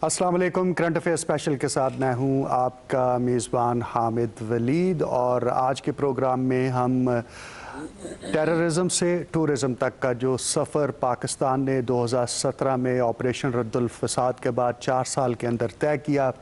अस्सलाम वालेकुम। Current affair special के साथ मैं हूं आपका मेज़बान हामिद वलीद और आज के प्रोग्राम में हम टेररिज्म से टूरिज़म तक का जो सफ़र पाकिस्तान ने 2017 में ऑपरेशन रद्दुल फसाद के बाद 4 साल के अंदर तय किया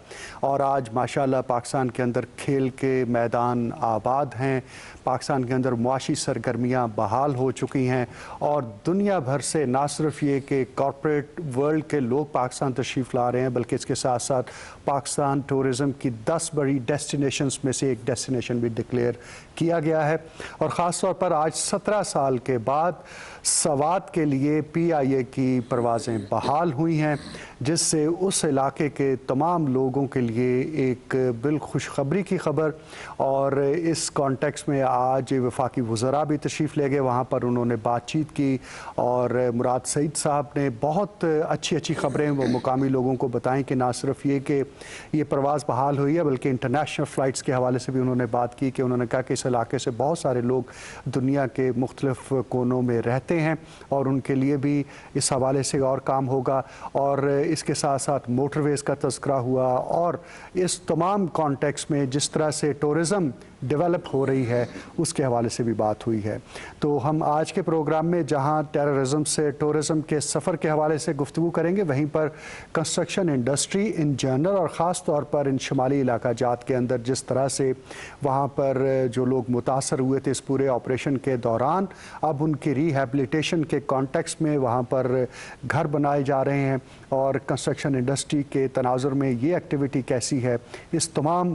और आज माशाल्लाह पाकिस्तान के अंदर खेल के मैदान आबाद हैं, पाकिस्तान के अंदर मुआशी सरगर्मियाँ बहाल हो चुकी हैं और दुनिया भर से ना सिर्फ ये कि कॉर्पोरेट वर्ल्ड के लोग पाकिस्तान तशरीफ़ ला रहे हैं बल्कि इसके साथ साथ पाकिस्तान टूरिज़म की 10 बड़ी डेस्टिनेशंस में से एक डेस्टिनेशन भी डिक्लेयर किया गया है। और ख़ास तौर पर आज 17 साल के बाद सवात के लिए PIA की परवाज़ें बहाल हुई हैं, जिससे उस इलाके के तमाम लोगों के लिए एक बिलखुशखबरी की खबर। और इस कॉन्टेक्स्ट में आज वफाकी वज़रा भी तशरीफ़ ले गए, वहाँ पर उन्होंने बातचीत की और मुराद सईद साहब ने बहुत अच्छी खबरें वो मुकामी लोगों को बताएं कि ना सिर्फ ये कि ये परवाज़ बहाल हुई है बल्कि इंटरनेशनल फ़्लाइट्स के हवाले से भी उन्होंने बात की कि उन्होंने कहा कि इस इलाके से बहुत सारे लोग दुनिया के मुख्तलिफ़ कोनों में रहते हैं और उनके लिए भी इस हवाले से और काम होगा। और इसके साथ साथ मोटरवेज़ का तज़किरा हुआ और इस तमाम कॉन्टेक्स्ट में जिस तरह से टूरिज़म डेवलप हो रही है उसके हवाले से भी बात हुई है। तो हम आज के प्रोग्राम में जहां टेररिज्म से टूरिज़म के सफ़र के हवाले से गुफ्तगू करेंगे, वहीं पर कंस्ट्रक्शन इंडस्ट्री इन जनरल और ख़ास तौर पर इन शुमाली इलाका जात के अंदर जिस तरह से वहाँ पर जो लोग मुतासर हुए थे इस पूरे ऑपरेशन के दौरान, अब उनकी रिहैबिलिटेशन के कॉन्टेक्स्ट में वहाँ पर घर बनाए जा रहे हैं और कंस्ट्रक्शन इंडस्ट्री के तनाजुर में ये एक्टिविटी कैसी है, इस तमाम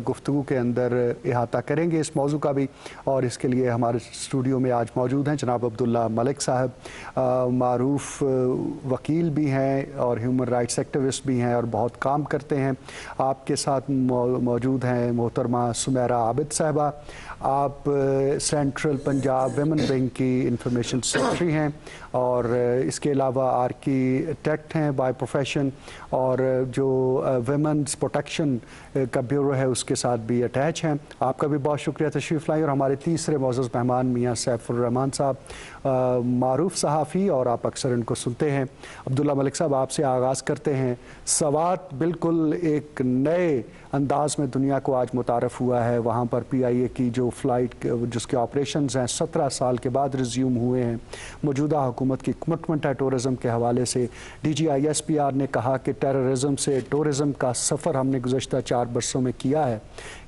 गुफ्तगू के अंदर इहाता करेंगे इस मौजू का भी। और इसके लिए हमारे स्टूडियो में आज मौजूद हैं जनाब अब्दुल्ला मलिक साहब, मारूफ वकील भी हैं और ह्यूमन राइट्स एक्टिविस्ट भी हैं और बहुत काम करते हैं। आपके साथ मौजूद हैं मोहतरमा सुमेरा आबिद साहबा, आप सेंट्रल पंजाब विमेन विंग की इंफॉर्मेशन सेक्रेटरी हैं और इसके अलावा आर्किटेक्ट हैं बाय प्रोफेशन और जो विमेंस प्रोटेक्शन का ब्यूरो है उसके साथ भी अटैच हैं। आपका भी बहुत शुक्रिया तशरीफ़ लाई। और हमारे तीसरे मौजूद मेहमान मियाँ सैफुर रहमान साहब, मारूफ सहाफ़ी और आप अक्सर इनको सुनते हैं। अब्दुल्ला मलिक साहब, आपसे आगाज़ करते हैं। सवात बिल्कुल एक नए अंदाज में दुनिया को आज मुतारफ़ हुआ है। वहाँ पर PIA की जो फ़्लाइट जिसके ऑपरेशंस हैं 17 साल के बाद रिज्यूम हुए हैं। मौजूदा हुकूमत की कमिटमेंट है टूरिज़म के हवाले से। DG ISPR ने कहा कि टेररिज्म से टूरिज़म का सफ़र हमने गुज़श्ता 4 बरसों में किया है।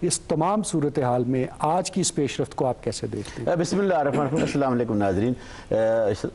इस तमाम सूरत हाल में आज की इस पेशरफ्त को आप कैसे देखते हैं? बिस्मिल्लाहिर्रहमानिर्रहीम। अस्सलाम वालेकुम नाज़रीन,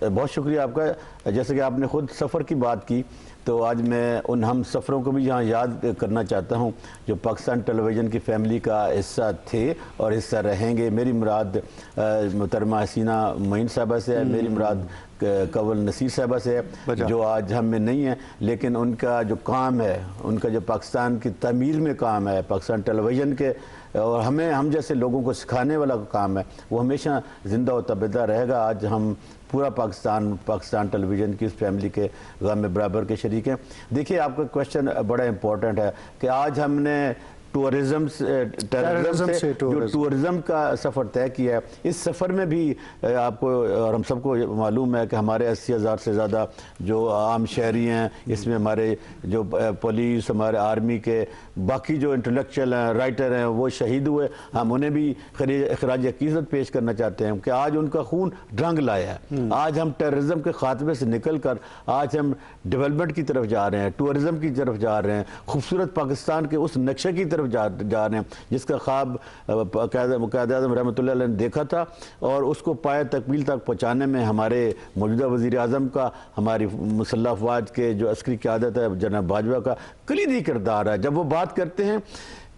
बहुत शुक्रिया आपका। जैसे कि आपने ख़ुद सफ़र की बात की तो आज मैं उन हम सफ़रों को भी यहाँ याद करना चाहता हूँ जो पाकिस्तान टेलीविज़न की फैमिली का हिस्सा थे और हिस्सा रहेंगे। मेरी मुराद मोहतरमा हसीना मोइन साहबा से है, मेरी मुराद कंवल नसीर साहबा से है जो आज हम में नहीं है, लेकिन उनका जो काम है, उनका जो पाकिस्तान की तमीर में काम है, पाकिस्तान टेलीविज़न के और हम जैसे लोगों को सिखाने वाला काम है, वो हमेशा ज़िंदा और तबदा रहेगा। आज हम पूरा पाकिस्तान टेलीविज़न की इस फैमिली के गम में बराबर के शरीक हैं। देखिए, आपका क्वेश्चन बड़ा इम्पोर्टेंट है कि आज हमने टूरिज़म से जो टूरिज़म का सफ़र तय किया है, इस सफ़र में भी आपको और हम सबको मालूम है कि हमारे 80,000 से ज़्यादा जो आम शहरी हैं, इसमें हमारे जो पुलिस, हमारे आर्मी के बाकी जो इंटेलेक्चुअल हैं, राइटर हैं, वो शहीद हुए। हम उन्हें भी खराज अकीदत पेश करना चाहते हैं कि आज उनका खून रंग लाया है। आज हम टेररिज्म के खात्मे से निकल कर आज हम डेवलपमेंट की तरफ जा रहे हैं, टूरिज़म की तरफ जा रहे हैं, खूबसूरत पाकिस्तान के उस नक्शे की तरफ जा रहे हैं जिसका ख्वाब क़ायद-ए-आज़म रहमतुल्लाह अलैह ने देखा था और उसको पाए तकमील तक पहुँचाने में हमारे मौजूदा वज़ीर आज़म का, हमारी मुसल्लह अफ़वाज के जो अस्करी क़यादत है जनाब बाजवा का कलीदी किरदार है। जब वो बात करते हैं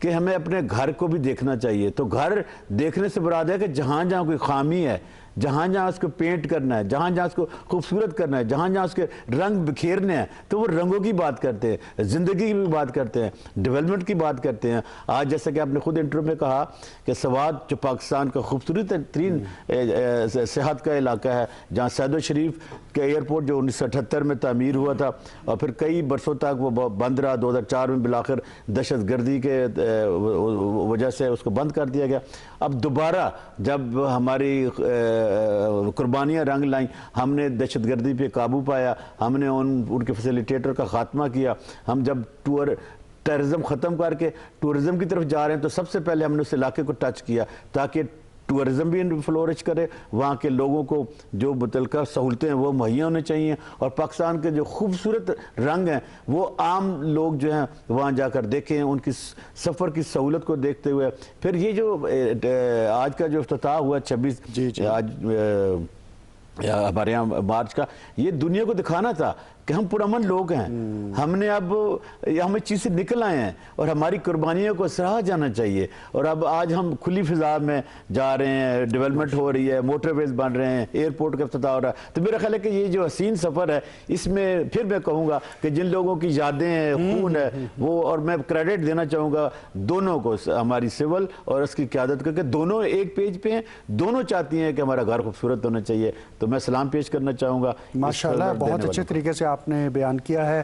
कि हमें अपने घर को भी देखना चाहिए, तो घर देखने से मुराद है कि जहाँ जहाँ कोई खामी है, जहाँ जहाँ उसको पेंट करना है, जहाँ जहाँ उसको खूबसूरत करना है, जहाँ जहाँ उसके रंग बिखेरने हैं, तो वो रंगों की बात करते हैं, ज़िंदगी की भी बात करते हैं, डेवलपमेंट की बात करते हैं। आज जैसे कि आपने खुद इंटरव्यू में कहा कि सवात जो पाकिस्तान का खूबसूरत तरीन सेहत का इलाका है, जहाँ सैदो शरीफ के एयरपोर्ट जो 1978 में तामीर हुआ था और फिर कई बरसों तक वो बंद रहा, 2004 में बिलाखिर दहशत गर्दी के वजह से उसको बंद कर दिया गया। अब दोबारा जब हमारी قربانیاں رنگ لائیں. ہم نے دہشت گردی پہ قابو پایا, ہم نے ان کے فیسیلیٹیٹر کا خاتمہ کیا. ہم جب ٹیررزم ختم کر کے ٹورزم کی طرف جا رہے ہیں تو سب سے پہلے ہم نے اس علاقے کو ٹچ کیا تاکہ ٹورزم بھی فلورش کرے, وہاں کے لوگوں کو جو متعلقہ سہولتیں ہیں وہ مہیا ہونے چاہیے, اور پاکستان کے جو خوبصورت رنگ ہیں وہ عام لوگ جو ہیں وہاں جا کر دیکھیں, ان کی سفر کی سہولت کو دیکھتے ہوئے. پھر یہ جو آج کا جو افتتاح ہوا 26 آج ہمارے یہاں مارچ کا, یہ دنیا کو دکھانا تھا کہ ہم پرامن لوگ ہیں. ہم نے اب ہمیں چیز سے نکل آئے ہیں اور ہماری قربانیوں کو سراہا جانا چاہیے. اور اب آج ہم کھلی فضا میں جا رہے ہیں, ڈیولپمنٹ ہو رہی ہے, موٹر ویز بن رہے ہیں, ایئرپورٹ کا افتتاح ہو رہا ہے. تو میرا خیال ہے کہ یہ جو حسین سفر ہے اس میں پھر میں کہوں گا کہ جن لوگوں کی یادیں ہیں, خون ہے وہ, اور میں کریڈٹ دینا چاہوں گا دونوں کو, ہماری سول اور اس کی قیادت کر کے, دونوں ایک پیج پہ ہیں, دونوں چاہتی ہیں کہ ہمارا گھر خوبصورت ہونا چاہیے. تو میں سلام پیش کرنا چاہوں گا. ماشاءاللہ بہت اچھے طریقے سے آپ نے بیان کیا ہے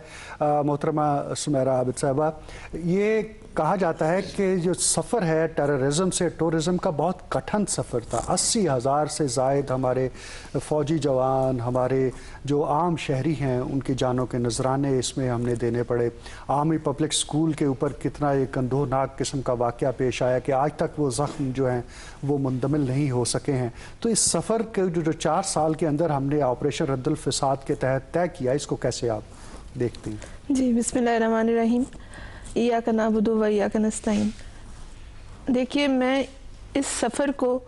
محترمہ سمیرہ عابد صاحبہ. یہ کہا جاتا ہے کہ جو سفر ہے ٹیررزم سے ٹورزم کا بہت کٹھن سفر تھا. 80,000 سے زائد ہمارے فوجی جوان, ہمارے جو عام شہری ہیں, ان کی جانوں کے نذرانے اس میں ہم نے دینے پڑے. عامی پبلک سکول کے اوپر کتنا ایک اندوہناک قسم کا واقعہ پیش آیا کہ آج تک وہ زخم جو ہیں وہ مندمل نہیں ہو سکے ہیں. تو اس سفر کے جو 4 سال کے اندر ہم نے آپریشن رد الفساد کے تحت طے کیا, اس کو کیسے آپ دیکھتے ہیں؟ جی بسم اللہ الرحمن الرحیم. ایاک نعبد و ایاک نستعین. دیکھیے میں اس سفر کو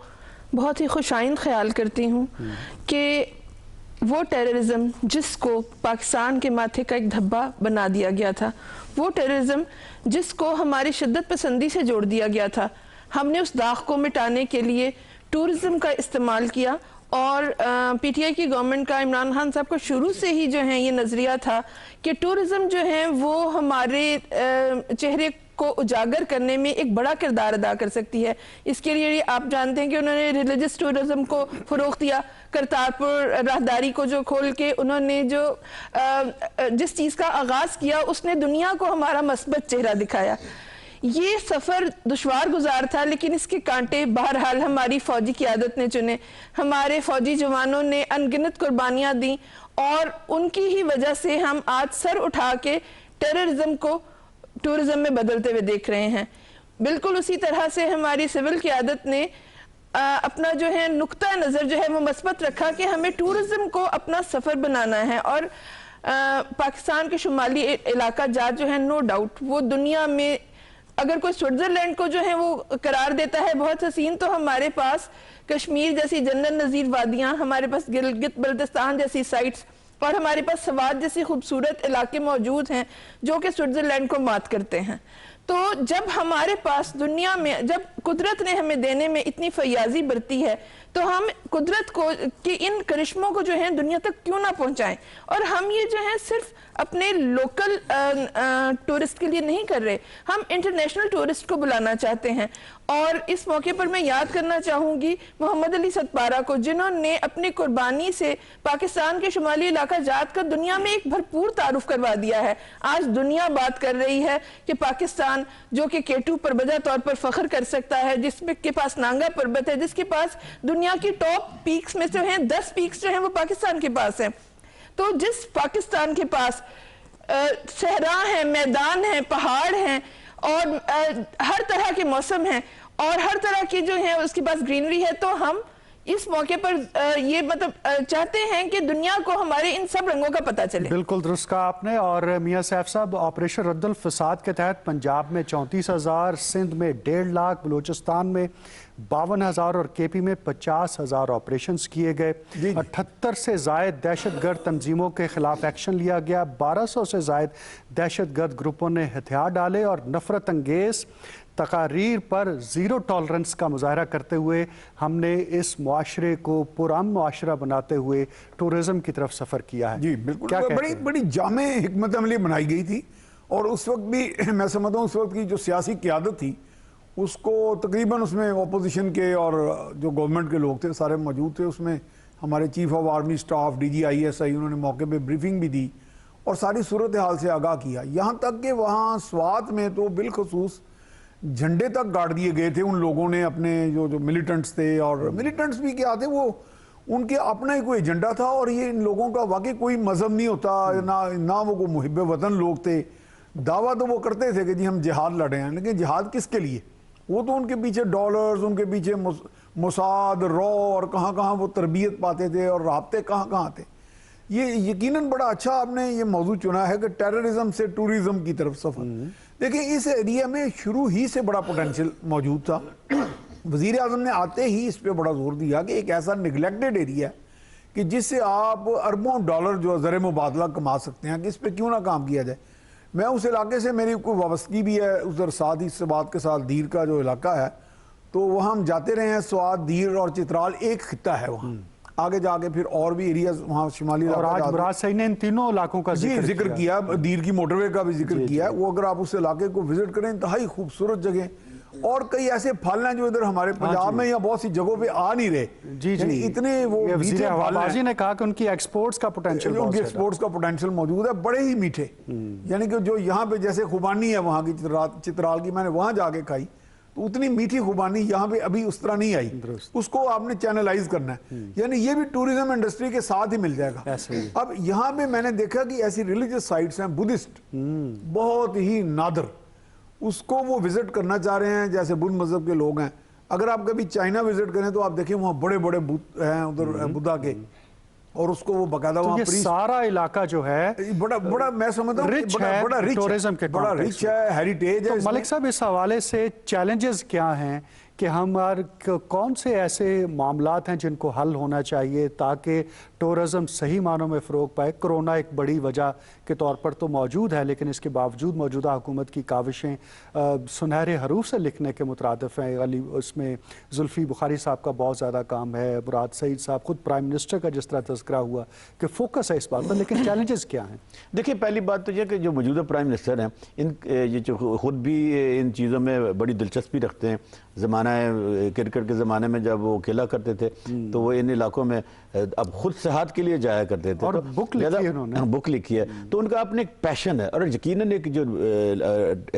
بہت ہی خوش آئند خیال کرتی ہوں کہ وہ ٹیررزم جس کو پاکستان کے ماتھے کا ایک دھبا بنا دیا گیا تھا, وہ ٹیررزم جس کو ہماری شدت پسندی سے جوڑ دیا گیا تھا, ہم نے اس داغ کو مٹانے کے لیے ٹورزم کا استعمال کیا. اور پی ٹی آئی کی گورنمنٹ کا, عمران خان صاحب کا شروع سے ہی جو ہے یہ نظریہ تھا کہ ٹورزم جو ہے وہ ہمارے چہرے کو اجاگر کرنے میں ایک بڑا کردار ادا کر سکتی ہے. اس کے لیے آپ جانتے ہیں کہ انہوں نے ریلیجس ٹورزم کو فروغ دیا, کرتارپور راہداری کو جو کھول کے انہوں نے جو جس چیز کا آغاز کیا اس نے دنیا کو ہمارا مثبت چہرہ دکھایا. یہ سفر دشوار گزار تھا لیکن اس کے کانٹے بہرحال ہماری فوجی قیادت نے چنے. ہمارے فوجی جوانوں نے انگنت قربانیاں دیں اور ان کی ہی وجہ سے ہم آج سر اٹھا کے ٹیررزم کو ٹورزم میں بدلتے ہوئے دیکھ رہے ہیں. بالکل اسی طرح سے ہماری سول قیادت نے اپنا جو ہے نقطہ نظر جو ہے وہ مثبت رکھا کہ ہمیں ٹورزم کو اپنا سفر بنانا ہے. اور پاکستان کے شمالی علاقہ جات جو ہے نو ڈاؤٹ وہ دنیا میں اگر کوئی سوئٹزرلینڈ کو جو ہے وہ قرار دیتا ہے بہت حسین, تو ہمارے پاس کشمیر جیسی جنرل نظیر وادیاں, ہمارے پاس گلگت بلتستان جیسی سائٹس اور ہمارے پاس سوات جیسی خوبصورت علاقے موجود ہیں جو کہ سوئٹزرلینڈ کو مات کرتے ہیں. تو جب ہمارے پاس دنیا میں, جب قدرت نے ہمیں دینے میں اتنی فیاضی برتی ہے تو ہم قدرت کو کہ ان کرشموں کو جو ہے دنیا تک کیوں نہ پہنچائیں. اور ہم یہ جو ہے صرف اپنے لوکل ٹورسٹ کے لیے نہیں کر رہے, ہم انٹرنیشنل ٹورسٹ کو بلانا چاہتے ہیں. اور اس موقع پر میں یاد کرنا چاہوں گی محمد علی ستپارہ کو, جنہوں نے اپنی قربانی سے پاکستان کے شمالی علاقہ جات کا دنیا میں ایک بھرپور تعارف کروا دیا ہے. آج دنیا بات کر رہی ہے کہ پاکستان جو کہ K2 پر بجا طور پر فخر کر سکتا ہے, جس کے پاس نانگا پربت ہے, جس کے پاس دنیا کی ٹاپ پیکس میں سے ہیں 10 پیکس جو ہیں وہ پاکستان کے پاس ہیں. تو جس پاکستان کے پاس صحرا ہیں, میدان ہیں, پہاڑ ہیں اور ہر طرح کے موسم ہیں اور ہر طرح کی جو ہے اس کے پاس گرینری ہے, تو ہم اس موقع پر یہ مطلب چاہتے ہیں کہ دنیا کو ہمارے ان سب رنگوں کا پتہ چلے. بالکل درست کہا آپ نے. اور میاں سیف صاحب, آپریشن رد الفساد کے تحت پنجاب میں 34,000, سندھ میں 1.5 لاکھ, بلوچستان میں 52,000 اور کے پی میں 50,000 آپریشنز کیے گئے. 78 سے زائد دہشت گرد تنظیموں کے خلاف ایکشن لیا گیا. 1200 سے زائد دہشت گرد گروپوں نے ہتھیار ڈالے اور نفرت انگیز تقاریر پر زیرو ٹالرنس کا مظاہرہ کرتے ہوئے ہم نے اس معاشرے کو پرامن معاشرہ بناتے ہوئے ٹورزم کی طرف سفر کیا ہے. جی بالکل, بڑی جامع حکمت عملی بنائی گئی تھی. اور اس وقت بھی میں سمجھتا ہوں اس وقت کی جو سیاسی قیادت تھی اس کو تقریباً اس میں اپوزیشن کے اور جو گورنمنٹ کے لوگ تھے سارے موجود تھے. اس میں ہمارے chief of army staff DGISI انہوں نے موقع پہ بریفنگ بھی دی اور ساری صورتحال سے آگاہ کیا. یہاں تک کہ وہاں سوات میں تو بالخصوص جھنڈے تک گاڑ دیے گئے تھے ان لوگوں نے, اپنے جو ملیٹنٹس تھے. اور ملیٹنٹس بھی کیا تھے, وہ ان کے اپنا ہی کوئی ایجنڈا تھا، اور یہ ان لوگوں کا واقعی کوئی مذہب نہیں ہوتا، نہ وہ کوئی محب وطن لوگ تھے. دعویٰ تو وہ کرتے تھے کہ جی ہم جہاد لڑے ہیں، لیکن جہاد کس کے لیے؟ وہ تو ان کے پیچھے ڈالرز، ان کے پیچھے موساد، رو اور کہاں کہاں وہ تربیت پاتے تھے اور رابطے کہاں کہاں تھے. یہ یقیناً بڑا اچھا آپ نے یہ موضوع چنا ہے کہ ٹیررزم سے ٹورزم کی طرف سفر. دیکھیں اس ایریا میں شروع ہی سے بڑا پوٹینشیل موجود تھا. وزیر اعظم نے آتے ہی اس پہ بڑا زور دیا کہ ایک ایسا نگلیکٹڈ ایریا ہے کہ جس سے آپ اربوں ڈالر جو زر مبادلہ کما سکتے ہیں، کہ اس پہ کیوں نہ کام کیا جائے. میں اس علاقے سے میری کوئی وابستگی بھی ہے، ادھر ساتھ ہی سوات کے ساتھ دیر کا جو علاقہ ہے، تو وہاں ہم جاتے رہے ہیں. سوات، دیر اور چترال ایک خطہ ہے وہاں. آگے جا کے پھر اور بھی ایریاز وہاں شمالی اور آج مراد صاحب نے ان تینوں علاقوں کا ذکر کیا. دیر کی موٹر وے کا بھی ذکر کیا ہے. وہ اگر آپ اس علاقے کو وزٹ کریں، انتہائی خوبصورت جگہ، اور کئی ایسے پھل ہیں جو ادھر ہمارے پنجاب میں یا بہت سی جگہوں پہ آ نہیں رہے. یعنی اتنے وہ وزیر بازی نے کہا کہ ان کی ایکسپورٹس کا پوٹینشیل، ان کی ایکسپورٹس کا پوٹینشیل موجود ہے، بڑے ہی میٹھے. یعنی کہ جو یہاں پہ جیسے خوبانی ہے وہاں کی چترال کی، میں نے وہاں جا کے کھائی تو اتنی میٹھی خوبانی یہاں پہ ابھی اس طرح نہیں آئی. اس کو آپ نے چینلائز کرنا ہے. یعنی یہ بھی ٹورزم انڈسٹری کے ساتھ ہی مل جائے گا. اب یہاں پہ میں نے دیکھا کہ ایسی ریلیجس سائٹس ہیں بدھسٹ، بہت ہی نادر، اس کو وہ وزٹ کرنا چاہ رہے ہیں. جیسے بدھ مذہب کے لوگ ہیں، اگر آپ کبھی چائنا وزٹ کریں تو آپ دیکھیں وہاں بڑے بڑے بت ہیں ادھر بدھا کے، اور اس کو وہ باقاعدہ وہاں سارا علاقہ جو ہے بڑا میں سمجھتا ہوں بڑا رچ ہے، ہیریٹیج ہے. ملک صاحب اس حوالے سے چیلنجز کیا ہیں کہ ہمارے کون سے ایسے معاملات ہیں جن کو حل ہونا چاہیے تاکہ ٹورزم صحیح معنوں میں فروغ پائے؟ کرونا ایک بڑی وجہ کے طور پر تو موجود ہے، لیکن اس کے باوجود موجودہ حکومت کی کاوشیں سنہرے حروف سے لکھنے کے مترادف ہیں. اس میں زلفی بخاری صاحب کا بہت زیادہ کام ہے، مراد سعید صاحب، خود پرائم منسٹر کا جس طرح تذکرہ ہوا کہ فوکس ہے اس بات پر، لیکن چیلنجز کیا ہیں؟ دیکھیں پہلی بات تو یہ کہ جو موجودہ پرائم منسٹر ہیں، یہ جو خود بھی ان چیزوں میں بڑی دلچسپی رکھتے ہیں. زمانہ کرکٹ کے زمانے میں جب وہ کھیلا کرتے تھے تو وہ ان علاقوں میں اب خود صحت کے لیے جایا کرتے تھے، اور بک لکھی ہے. تو ان کا اپنے ایک پیشن ہے، اور یقیناً ایک جو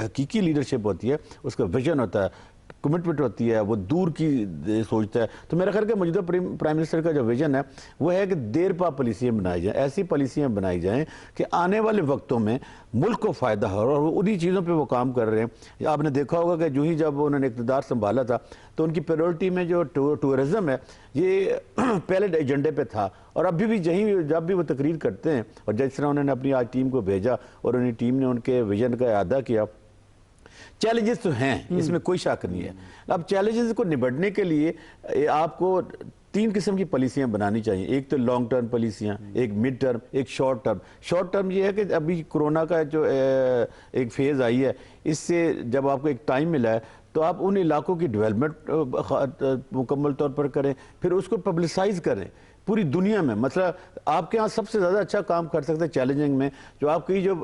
حقیقی لیڈرشپ ہوتی ہے اس کا ویژن ہوتا ہے، کمٹمنٹ ہوتی ہے، وہ دور کی سوچتا ہے. تو میرا خیال کہ موجودہ پرائم منسٹر کا جو ویژن ہے وہ ہے کہ دیر پا پالیسیاں بنائی جائیں، ایسی پالیسیاں بنائی جائیں کہ آنے والے وقتوں میں ملک کو فائدہ ہو، اور انہی چیزوں پہ وہ کام کر رہے ہیں. آپ نے دیکھا ہوگا کہ جو ہی جب انہوں نے اقتدار سنبھالا تھا تو ان کی پریورٹی میں جو ٹورزم ہے یہ پہلے ایجنڈے پہ تھا، اور ابھی بھی جب بھی وہ تقریر کرتے ہیں، اور جس طرح انہوں نے اپنی آج ٹیم کو بھیجا اور انہی ٹیم نے ان کے ویژن کا اعادہ کیا. چیلنجز تو ہیں، اس میں کوئی شک نہیں ہے. اب چیلنجز کو نبٹنے کے لیے آپ کو 3 قسم کی پالیسیاں بنانی چاہیے. ایک تو لانگ ٹرم پالیسیاں، ایک مڈ ٹرم، ایک شارٹ ٹرم. شارٹ ٹرم یہ ہے کہ ابھی کرونا کا جو ایک فیز آئی ہے، اس سے جب آپ کو ایک ٹائم ملا ہے تو آپ ان علاقوں کی ڈیولپمنٹ مکمل طور پر کریں، پھر اس کو پبلسائز کریں پوری دنیا میں. مطلب آپ کے ہاں سب سے زیادہ اچھا کام کر سکتے ہیں چیلنجنگ میں، جو آپ کی جو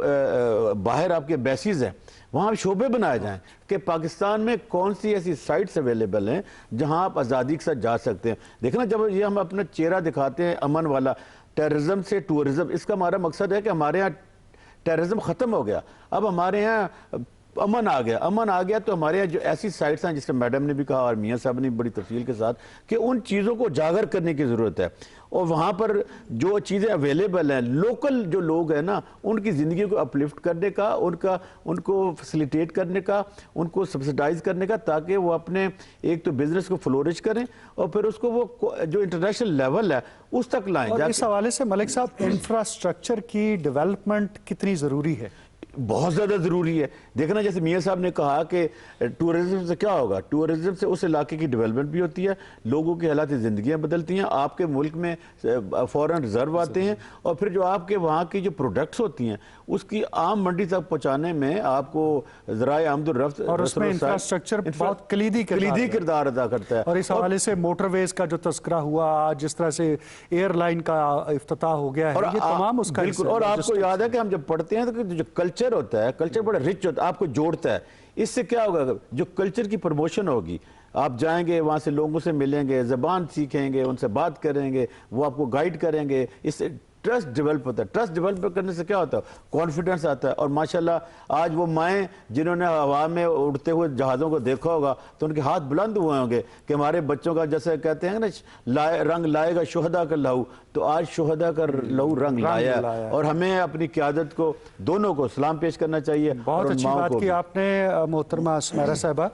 باہر آپ کے بیسیز ہیں وہاں شعبے بنائے جائیں کہ پاکستان میں کون سی ایسی سائٹس اویلیبل ہیں جہاں آپ آزادی کے ساتھ جا سکتے ہیں. دیکھنا جب یہ ہم اپنا چہرہ دکھاتے ہیں امن والا، ٹیررزم سے ٹورزم، اس کا ہمارا مقصد ہے کہ ہمارے ہاں ٹیررزم ختم ہو گیا، اب ہمارے ہاں امن آ گیا. تو ہمارے یہاں جو ایسی سائٹس ہیں جس سے میڈم نے بھی کہا اور میاں صاحب نے بڑی تفصیل کے ساتھ کہ ان چیزوں کو اجاگر کرنے کی ضرورت ہے، اور وہاں پر جو چیزیں اویلیبل ہیں، لوکل جو لوگ ہیں نا ان کی زندگی کو اپلفٹ کرنے کا، ان کو فیسیلیٹیٹ کرنے کا، ان کو سبسیڈائز کرنے کا، تاکہ وہ اپنے ایک تو بزنس کو فلورش کریں اور پھر اس کو وہ جو انٹرنیشنل لیول ہے اس تک لائیں. اور اس حوالے سے ملک صاحب انفراسٹرکچر کی ڈیولپمنٹ کتنی ضروری ہے؟ بہت زیادہ ضروری ہے. دیکھنا جیسے میاں صاحب نے کہا کہ ٹورزم سے کیا ہوگا، ٹورزم سے اس علاقے کی ڈیولپمنٹ بھی ہوتی ہے، لوگوں کے حالات زندگیاں بدلتی ہیں، آپ کے ملک میں فورن ریزرو آتے ہیں، اور پھر جو آپ کے وہاں کی جو پروڈکٹس ہوتی ہیں اس کی عام منڈی تک پہنچانے میں آپ کو ذرائع آمد و رفت، اور اس میں انفراسٹرکچر بہت کلیدی کردار ادا کرتا ہے. اور اس حوالے سے موٹر ویز کا جو تذکرہ ہوا، جس طرح سے ایئر لائن کا افتتاح ہو گیا ہے، یہ تمام اس کا بالکل. اور آپ کو یاد ہے کہ ہم جب پڑھتے ہیں تو جو کلچر ہوتا ہے، کلچر بڑا رچ ہوتا ہے، آپ کو جوڑتا ہے. اس سے کیا ہوگا، جو کلچر کی پروموشن ہوگی، آپ جائیں گے وہاں سے لوگوں سے ملیں گے، زبان سیکھیں گے، ان سے بات کریں گے، وہ آپ کو گائیڈ کریں گے. اس سے ट्रस्ट डेवलप होता है। ट्रस्ट डेवलप करने से क्या होता है, कॉन्फिडेंस आता है। और माशाल्लाह आज वो माएँ जिन्होंने हवा में उड़ते हुए जहाज़ों को देखा होगा तो उनके हाथ बुलंद हुए होंगे कि हमारे बच्चों का, जैसे कहते हैं ना, रंग लाएगा शुहदा का लहू, तो आज शुहदा का लहू रंग लाया। और हमें अपनी क़यादत को, दोनों को सलाम पेश करना चाहिए। बहुत अच्छी बात की आपने मोहतरमा सुमैरा साहिबा।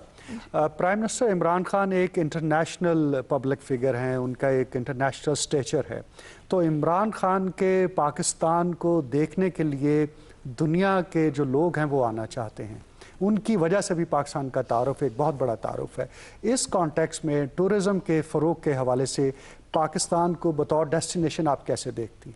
प्राइम मिनिस्टर इमरान खान एक इंटरनेशनल पब्लिक फिगर हैं, उनका एक इंटरनेशनल स्टेचर है, तो इमरान खान के पाकिस्तान को देखने के लिए दुनिया के जो लोग हैं वो आना चाहते हैं, उनकी वजह से भी पाकिस्तान का तारुफ एक बहुत बड़ा तारुफ है। इस कॉन्टेक्स्ट में टूरिज़म के फ़रोग के हवाले से पाकिस्तान को बतौर डेस्टिनेशन आप कैसे देखती?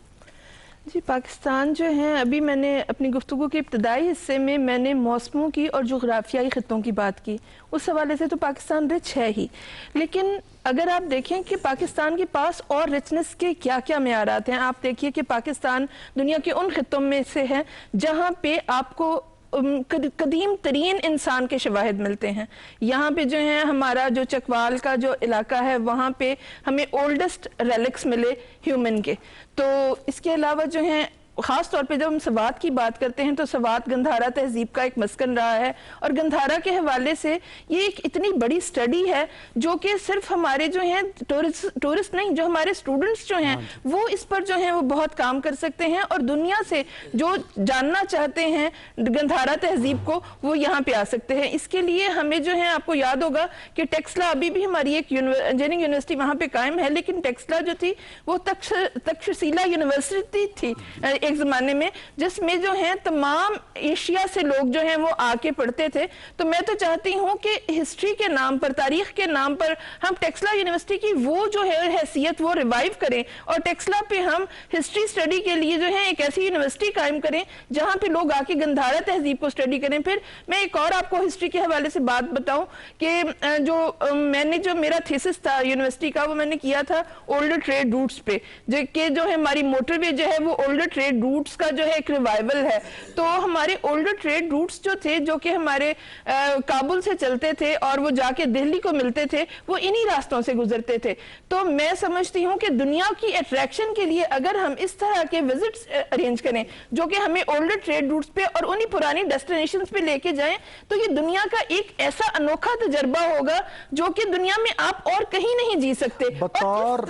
जी, पाकिस्तान जो है, अभी मैंने अपनी गुफ्तगू के इब्तदाई हिस्से में मैंने मौसमों की और जोग्राफियाई ख़ित्तों की बात की, उस हवाले से तो पाकिस्तान रिच है ही, लेकिन अगर आप देखें कि पाकिस्तान के पास और रिचनेस के क्या क्या मेयारात हैं, आप देखिए कि पाकिस्तान दुनिया के उन ख़ित्तों में से है जहाँ पे आपको कदीम तरीन इंसान के शवाहिद मिलते हैं। यहाँ पे जो है हमारा जो चकवाल का जो इलाका है, वहाँ पे हमें ओल्डेस्ट रेलिक्स मिले ह्यूमन के। तो इसके अलावा जो है ख़ास तौर पे जब हम सवात की बात करते हैं तो सवात गंधारा तहजीब का एक मस्कन रहा है, और गंधारा के हवाले से ये एक इतनी बड़ी स्टडी है जो कि सिर्फ हमारे जो हैं टूरिस्ट नहीं, जो हमारे स्टूडेंट्स जो हैं वो इस पर जो हैं वो बहुत काम कर सकते हैं, और दुनिया से जो जानना चाहते हैं गंधारा तहजीब को वो यहाँ पे आ सकते हैं। इसके लिए हमें जो है, आपको याद होगा कि टेक्सला अभी भी हमारी एक इंजीनियरिंग यूनिवर्सिटी वहाँ पे कायम है, लेकिन टेक्सला जो थी वो तक्षशिला यूनिवर्सिटी थी एक ज़माने में, जिसमें जो है तमाम एशिया से लोग जो हैं वो आके पढ़ते थे। तो मैं तो चाहती हूँ कि हिस्ट्री के नाम पर, तारीख के नाम पर हम टेक्सला यूनिवर्सिटी की वो जो है हैसियत वो रिवाइव करें, और टेक्सला पे हम हिस्ट्री स्टडी के लिए जो है एक ऐसी यूनिवर्सिटी कायम करें जहाँ पे लोग आके गंधारा तहजीब को स्टडी करें। फिर मैं एक और आपको हिस्ट्री के हवाले से बात बताऊँ कि मैंने जो मेरा थीसिस था यूनिवर्सिटी का, वो मैंने किया था ओल्डर ट्रेड रूट्स पे, जो है हमारी मोटरवे जो है वो ओल्डर ट्रेड रूट्स का जो है एक रिवाइवल है। तो हमारे ओल्डर ट्रेड रूट्स जो थे, जो कि हमारे काबुल से चलते थे और वो जाके दिल्ली को मिलते थे, वो इन्हीं रास्तों से गुजरते थे। तो मैं समझती हूँ कि दुनिया की अट्रैक्शन के लिए अगर हम इस तरह के विजिट्स अरेंज करें जो कि हमें ओल्डर ट्रेड रूट्स पे और उन्हीं पुरानी डेस्टिनेशंस पे लेके जाएं, तो ये दुनिया का एक ऐसा अनोखा तजर्बा होगा जो कि दुनिया में आप और कहीं नहीं जी सकते। और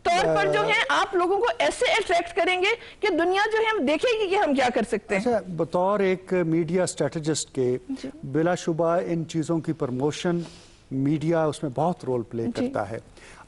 तौर पर जो है आप लोगों को ऐसे अट्रैक्ट करेंगे कि दुनिया जो है हम देखेंगे कि हम क्या कर सकते हैं। बतौर एक मीडिया स्ट्रेटेजिस्ट के बिलाशुबा इन चीज़ों की प्रमोशन मीडिया उसमें बहुत रोल प्ले करता है,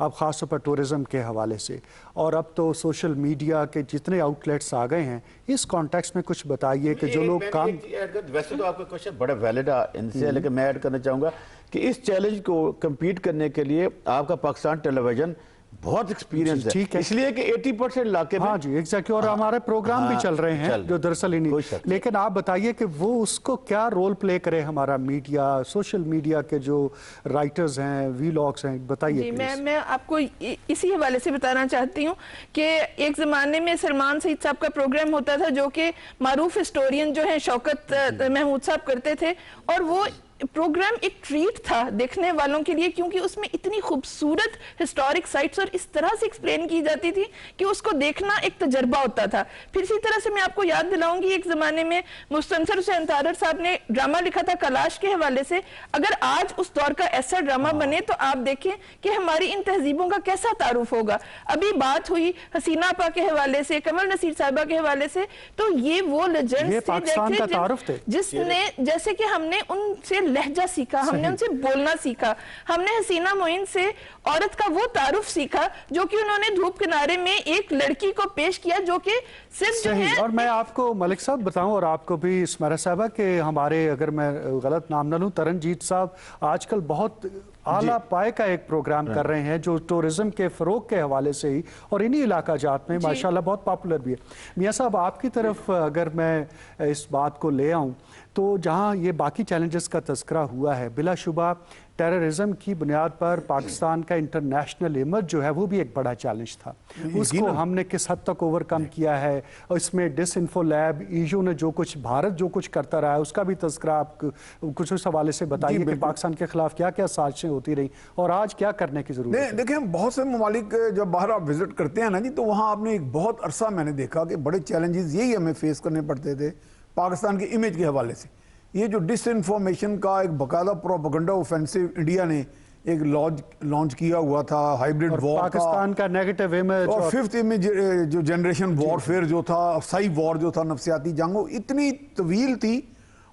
अब ख़ास तौर पर टूरिज़म के हवाले से, और अब तो सोशल मीडिया के जितने आउटलेट्स आ गए हैं, इस कॉन्टेक्स्ट में कुछ बताइए कि जो लोग काम। वैसे तो आपका क्वेश्चन बड़ा वैलिड है इनसे, लेकिन मैं ऐड करना चाहूँगा कि इस चैलेंज को कम्पीट करने के लिए आपका पाकिस्तान टेलीविजन बहुत एक्सपीरियंस है, इसलिए कि 80% इलाके में। हाँ जी, एग्जैक्टली, और हमारे प्रोग्राम भी चल रहे हैं जो दरअसल ही नहीं। लेकिन आप बताइए कि वो उसको क्या रोल प्ले करे हमारा मीडिया, सोशल मीडिया के जो राइटर्स हैं, वीलॉग्स हैं, बताइए। मैं आपको इसी हवाले से बताना चाहती हूँ कि एक ज़माने में सलमान सईद साहब का प्रोग्राम होता था जो कि मारूफ हिस्टोरियन जो है शौकत महमूद साहब करते थे, और वो प्रोग्राम एक ट्रीट था देखने वालों के लिए, क्योंकि उसमें इतनी खूबसूरत हिस्टोरिक साइट्स और इस तरह से एक्सप्लेन की जाती थी कि उसको देखना एक तजर्बा होता था। फिर इसी तरह से मैं आपको याद दिलाऊंगी, एक ज़माने में मुस्तनसर हुसैन तारर साहब ने ड्रामा लिखा था कलाश के हवाले से। अगर आज उस दौर का ऐसा ड्रामा बने तो आप देखें कि हमारी इन तहजीबों का कैसा तारुफ होगा। अभी बात हुई हसीना आपा के हवाले से, कमल नसीर साहिबा के हवाले से, तो ये वो लेजेंड्स थे जिसने, जैसे कि हमने उनसे लहजा सीखा, हमने उनसे बोलना सीखा, हमने हसीना मोइन से औरत का वो तारुफ सीखा जो कि उन्होंने धूप किनारे में एक लड़की को पेश किया जो कि सिर्फ जो है। और मैं आपको मलिक साहब बताऊं, और आपको भी सुमैरा साहबा, के हमारे, अगर मैं गलत नाम न लूं, तरनजीत साहब आजकल बहुत आला पाए का एक प्रोग्राम कर रहे हैं जो टूरिज्म के फ़रोग के हवाले से ही और इन्हीं इलाका जात में माशाल्लाह बहुत पॉपुलर भी है। मियाँ साहब, आपकी तरफ अगर मैं इस बात को ले आऊँ तो जहाँ ये बाकी चैलेंजेस का तज़किरा हुआ है, बिलाशुबा टेररिज्म की बुनियाद पर पाकिस्तान का इंटरनेशनल इमेज जो है वो भी एक बड़ा चैलेंज था, उसको हमने किस हद तक ओवरकम किया है। और इसमें डिसइंफो लैब, ईयू ने जो कुछ, भारत जो कुछ करता रहा है उसका भी तज़किरा आप कुछ उस हवाले से बताइए कि पाकिस्तान के खिलाफ क्या क्या साजिशें ہوتی رہی اور آج کیا کرنے کی ضرورت ہے؟ دیکھیں بہت سے ممالک جب باہر آپ وزٹ کرتے ہیں نا جی، تو وہاں آپ نے ایک بہت عرصہ میں نے دیکھا کہ بڑے چیلنجز یہی ہمیں فیس کرنے پڑتے تھے پاکستان کے امیج کے حوالے سے. یہ جو ڈس انفارمیشن کا ایک باقاعدہ پروپیگنڈا اوفینسو انڈیا نے ایک لانچ کیا ہوا تھا، ہائیبرڈ وار کا، پاکستان کا نیگیٹو امیج اور ففتھ امیج جو جنریشن وار فیئر جو تھا، سائی وار جو تھا، نفسیاتی جنگ، وہ اتنی طویل تھی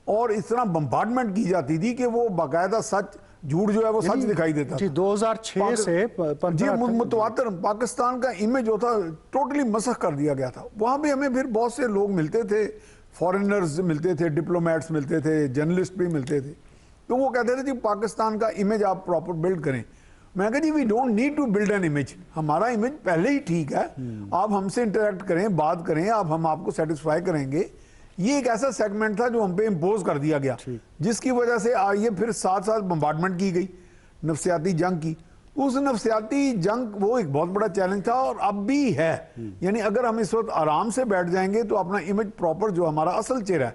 اور اس طرح بمبارڈمنٹ کی جاتی تھی کہ وہ باقاعدہ سچ جھوٹ جو ہے وہ سچ دکھائی دیتا جی. تھا. 2006 سے جی متواتر پاکستان کا امیج جو تھا ٹوٹلی مسخ کر دیا گیا تھا. وہاں بھی ہمیں پھر بہت سے لوگ ملتے تھے، فارنرز ملتے تھے، ڈپلومیٹس ملتے تھے، جرنلسٹ بھی ملتے تھے، تو وہ کہتے تھے جی پاکستان کا امیج آپ پراپر بلڈ کریں. میں کہا جی we don't need to build an image, ہمارا امیج پہلے ہی ٹھیک ہے، آپ ہم سے انٹریکٹ کریں، بات کریں، ہم آپ کو سیٹسفائی کریں گے. یہ ایک ایسا سیگمنٹ تھا جو ہم پہ امپوز کر دیا گیا، جس کی وجہ سے یہ پھر ساتھ ساتھ بمبارڈمنٹ کی گئی نفسیاتی جنگ کی. اس نفسیاتی جنگ وہ ایک بہت بڑا چیلنج تھا اور اب بھی ہے. یعنی اگر ہم اس وقت آرام سے بیٹھ جائیں گے تو اپنا امیج پراپر جو ہمارا اصل چہرہ ہے،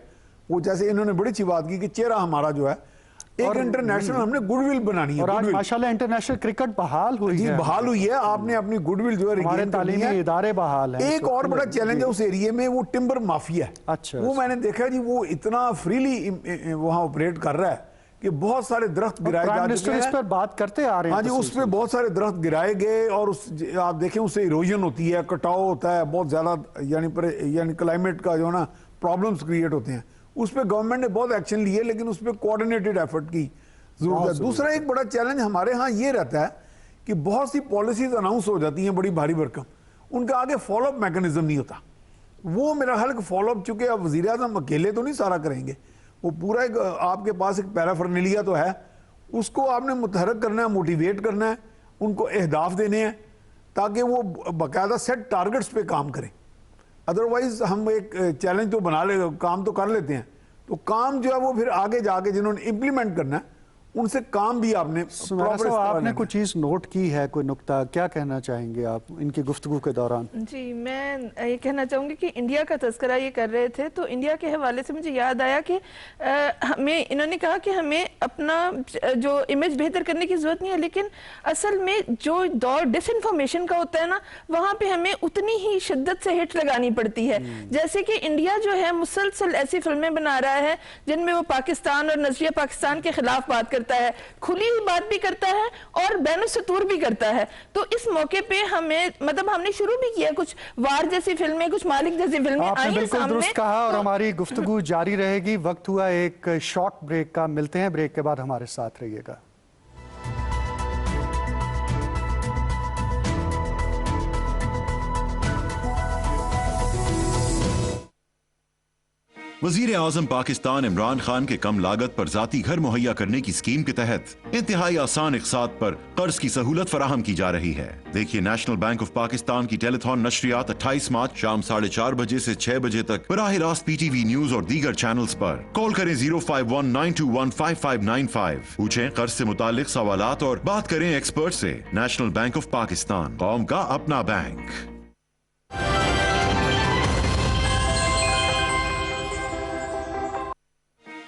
وہ جیسے انہوں نے بڑی اچھی بات کی کہ چہرہ ہمارا جو ہے ایک انٹرنیشنل ہم نے گڈ ول بنانی ہے. اور آج ماشاءاللہ انٹرنیشنل کرکٹ بحال ہوئی جی ہے، بحال ہوئی ہے. آپ نے اپنی گڈ ول جو ہے ہمارے ریگین کرنی تعلیمی ہے. ادارے بحال ہیں. ایک اور بڑا چیلنج ہے اس ایریے میں، وہ ٹمبر مافیا ہے. اچھا وہ میں نے دیکھا جی وہ اتنا فریلی وہاں آپریٹ کر رہا ہے کہ بہت سارے درخت گرائے پرائم جا منسٹر چکے اس ہیں. پر بات کرتے آ رہے ہیں. ہاں جی اس پہ بہت سارے درخت گرائے گئے اور آپ دیکھیں اس سے ایروژن ہوتی ہے، کٹاؤ ہوتا ہے بہت زیادہ، یعنی کلائمیٹ کا جو نا پرابلمز کریٹ ہوتے ہیں. اس پہ گورنمنٹ نے بہت ایکشن لیے لیکن اس پہ کوآرڈینیٹڈ ایفرٹ کی ضرورت ہے. دوسرا ایک بڑا چیلنج ہمارے ہاں یہ رہتا ہے کہ بہت سی پالیسیز اناؤنس ہو جاتی ہیں بڑی بھاری بھرکم، ان کا آگے فالو اپ میکنزم نہیں ہوتا. وہ میرا خیال کہ فالو اپ، چونکہ اب وزیر اعظم اکیلے تو نہیں سارا کریں گے، وہ پورا ایک آپ کے پاس ایک پیرافرنیلیا تو ہے، اس کو آپ نے متحرک کرنا ہے، موٹیویٹ کرنا ہے، ان کو اہداف دینے ہیں تاکہ وہ باقاعدہ سیٹ ٹارگٹس پہ کام کریں. ادروائز ہم ایک چیلنج تو بنا لے، کام تو کر لیتے ہیں، تو کام جو ہے وہ پھر آگے جا کے جنہوں نے امپلیمنٹ کرنا ہے ان سے کام بھی آپ نے آپ نے کوئی چیز نوٹ کی ہے، کوئی نکتہ کیا کہنا چاہیں گے آپ ان کی گفتگو کے دوران؟ جی میں یہ کہنا چاہوں گی کہ انڈیا کا تذکرہ یہ کر رہے تھے تو انڈیا کے حوالے سے مجھے یاد آیا کہ ہمیں انہوں نے کہا کہ ہمیں اپنا جو امیج بہتر کرنے کی ضرورت نہیں ہے، لیکن اصل میں جو دور ڈس انفارمیشن کا ہوتا ہے نا وہاں پہ ہمیں اتنی ہی شدت سے ہٹ لگانی پڑتی ہے. جیسے کہ انڈیا جو ہے مسلسل ایسی فلمیں بنا رہا ہے جن میں وہ پاکستان اور نظریہ پاکستان کے خلاف بات کرتا ہے، کھلی ہوئی بات بھی کرتا ہے اور بین السطور بھی کرتا ہے. تو اس موقع پہ ہمیں ہم نے شروع بھی کیا کچھ وار جیسی فلمیں، کچھ مالک جیسی فلمیں آپ نے آئی ہیں بالکل سامنے. درست کہا اور ہماری گفتگو جاری رہے گی. وقت ہوا ایک شارٹ بریک کا، ملتے ہیں بریک کے بعد، ہمارے ساتھ رہیے گا. وزیر اعظم پاکستان عمران خان کے کم لاگت پر ذاتی گھر مہیا کرنے کی اسکیم کے تحت انتہائی آسان اقساط پر قرض کی سہولت فراہم کی جا رہی ہے. دیکھیے نیشنل بینک آف پاکستان کی ٹیلی تھون نشریات 28 مارچ شام 4:30 بجے سے 6 بجے تک براہ راست پی ٹی وی نیوز اور دیگر چینلز پر. کال کریں 051-921-5595. پوچھیں قرض سے متعلق سوالات اور بات کریں ایکسپرٹ سے. نیشنل بینک آف پاکستان، قوم کا اپنا بینک.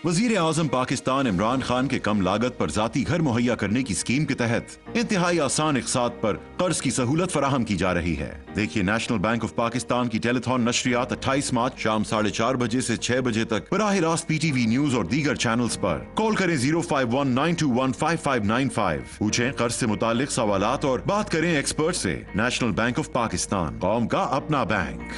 وزیر اعظم پاکستان عمران خان کے کم لاگت پر ذاتی گھر مہیا کرنے کی اسکیم کے تحت انتہائی آسان اقساط پر قرض کی سہولت فراہم کی جا رہی ہے. دیکھیے نیشنل بینک آف پاکستان کی ٹیلی تھون نشریات 28 مارچ شام 4:30 بجے سے 6 بجے تک براہ راست پی ٹی وی نیوز اور دیگر چینلز پر. کال کریں 051-921-5595. پوچھیں قرض سے متعلق سوالات اور بات کریں ایکسپرٹ سے. نیشنل بینک آف پاکستان، قوم کا اپنا بینک.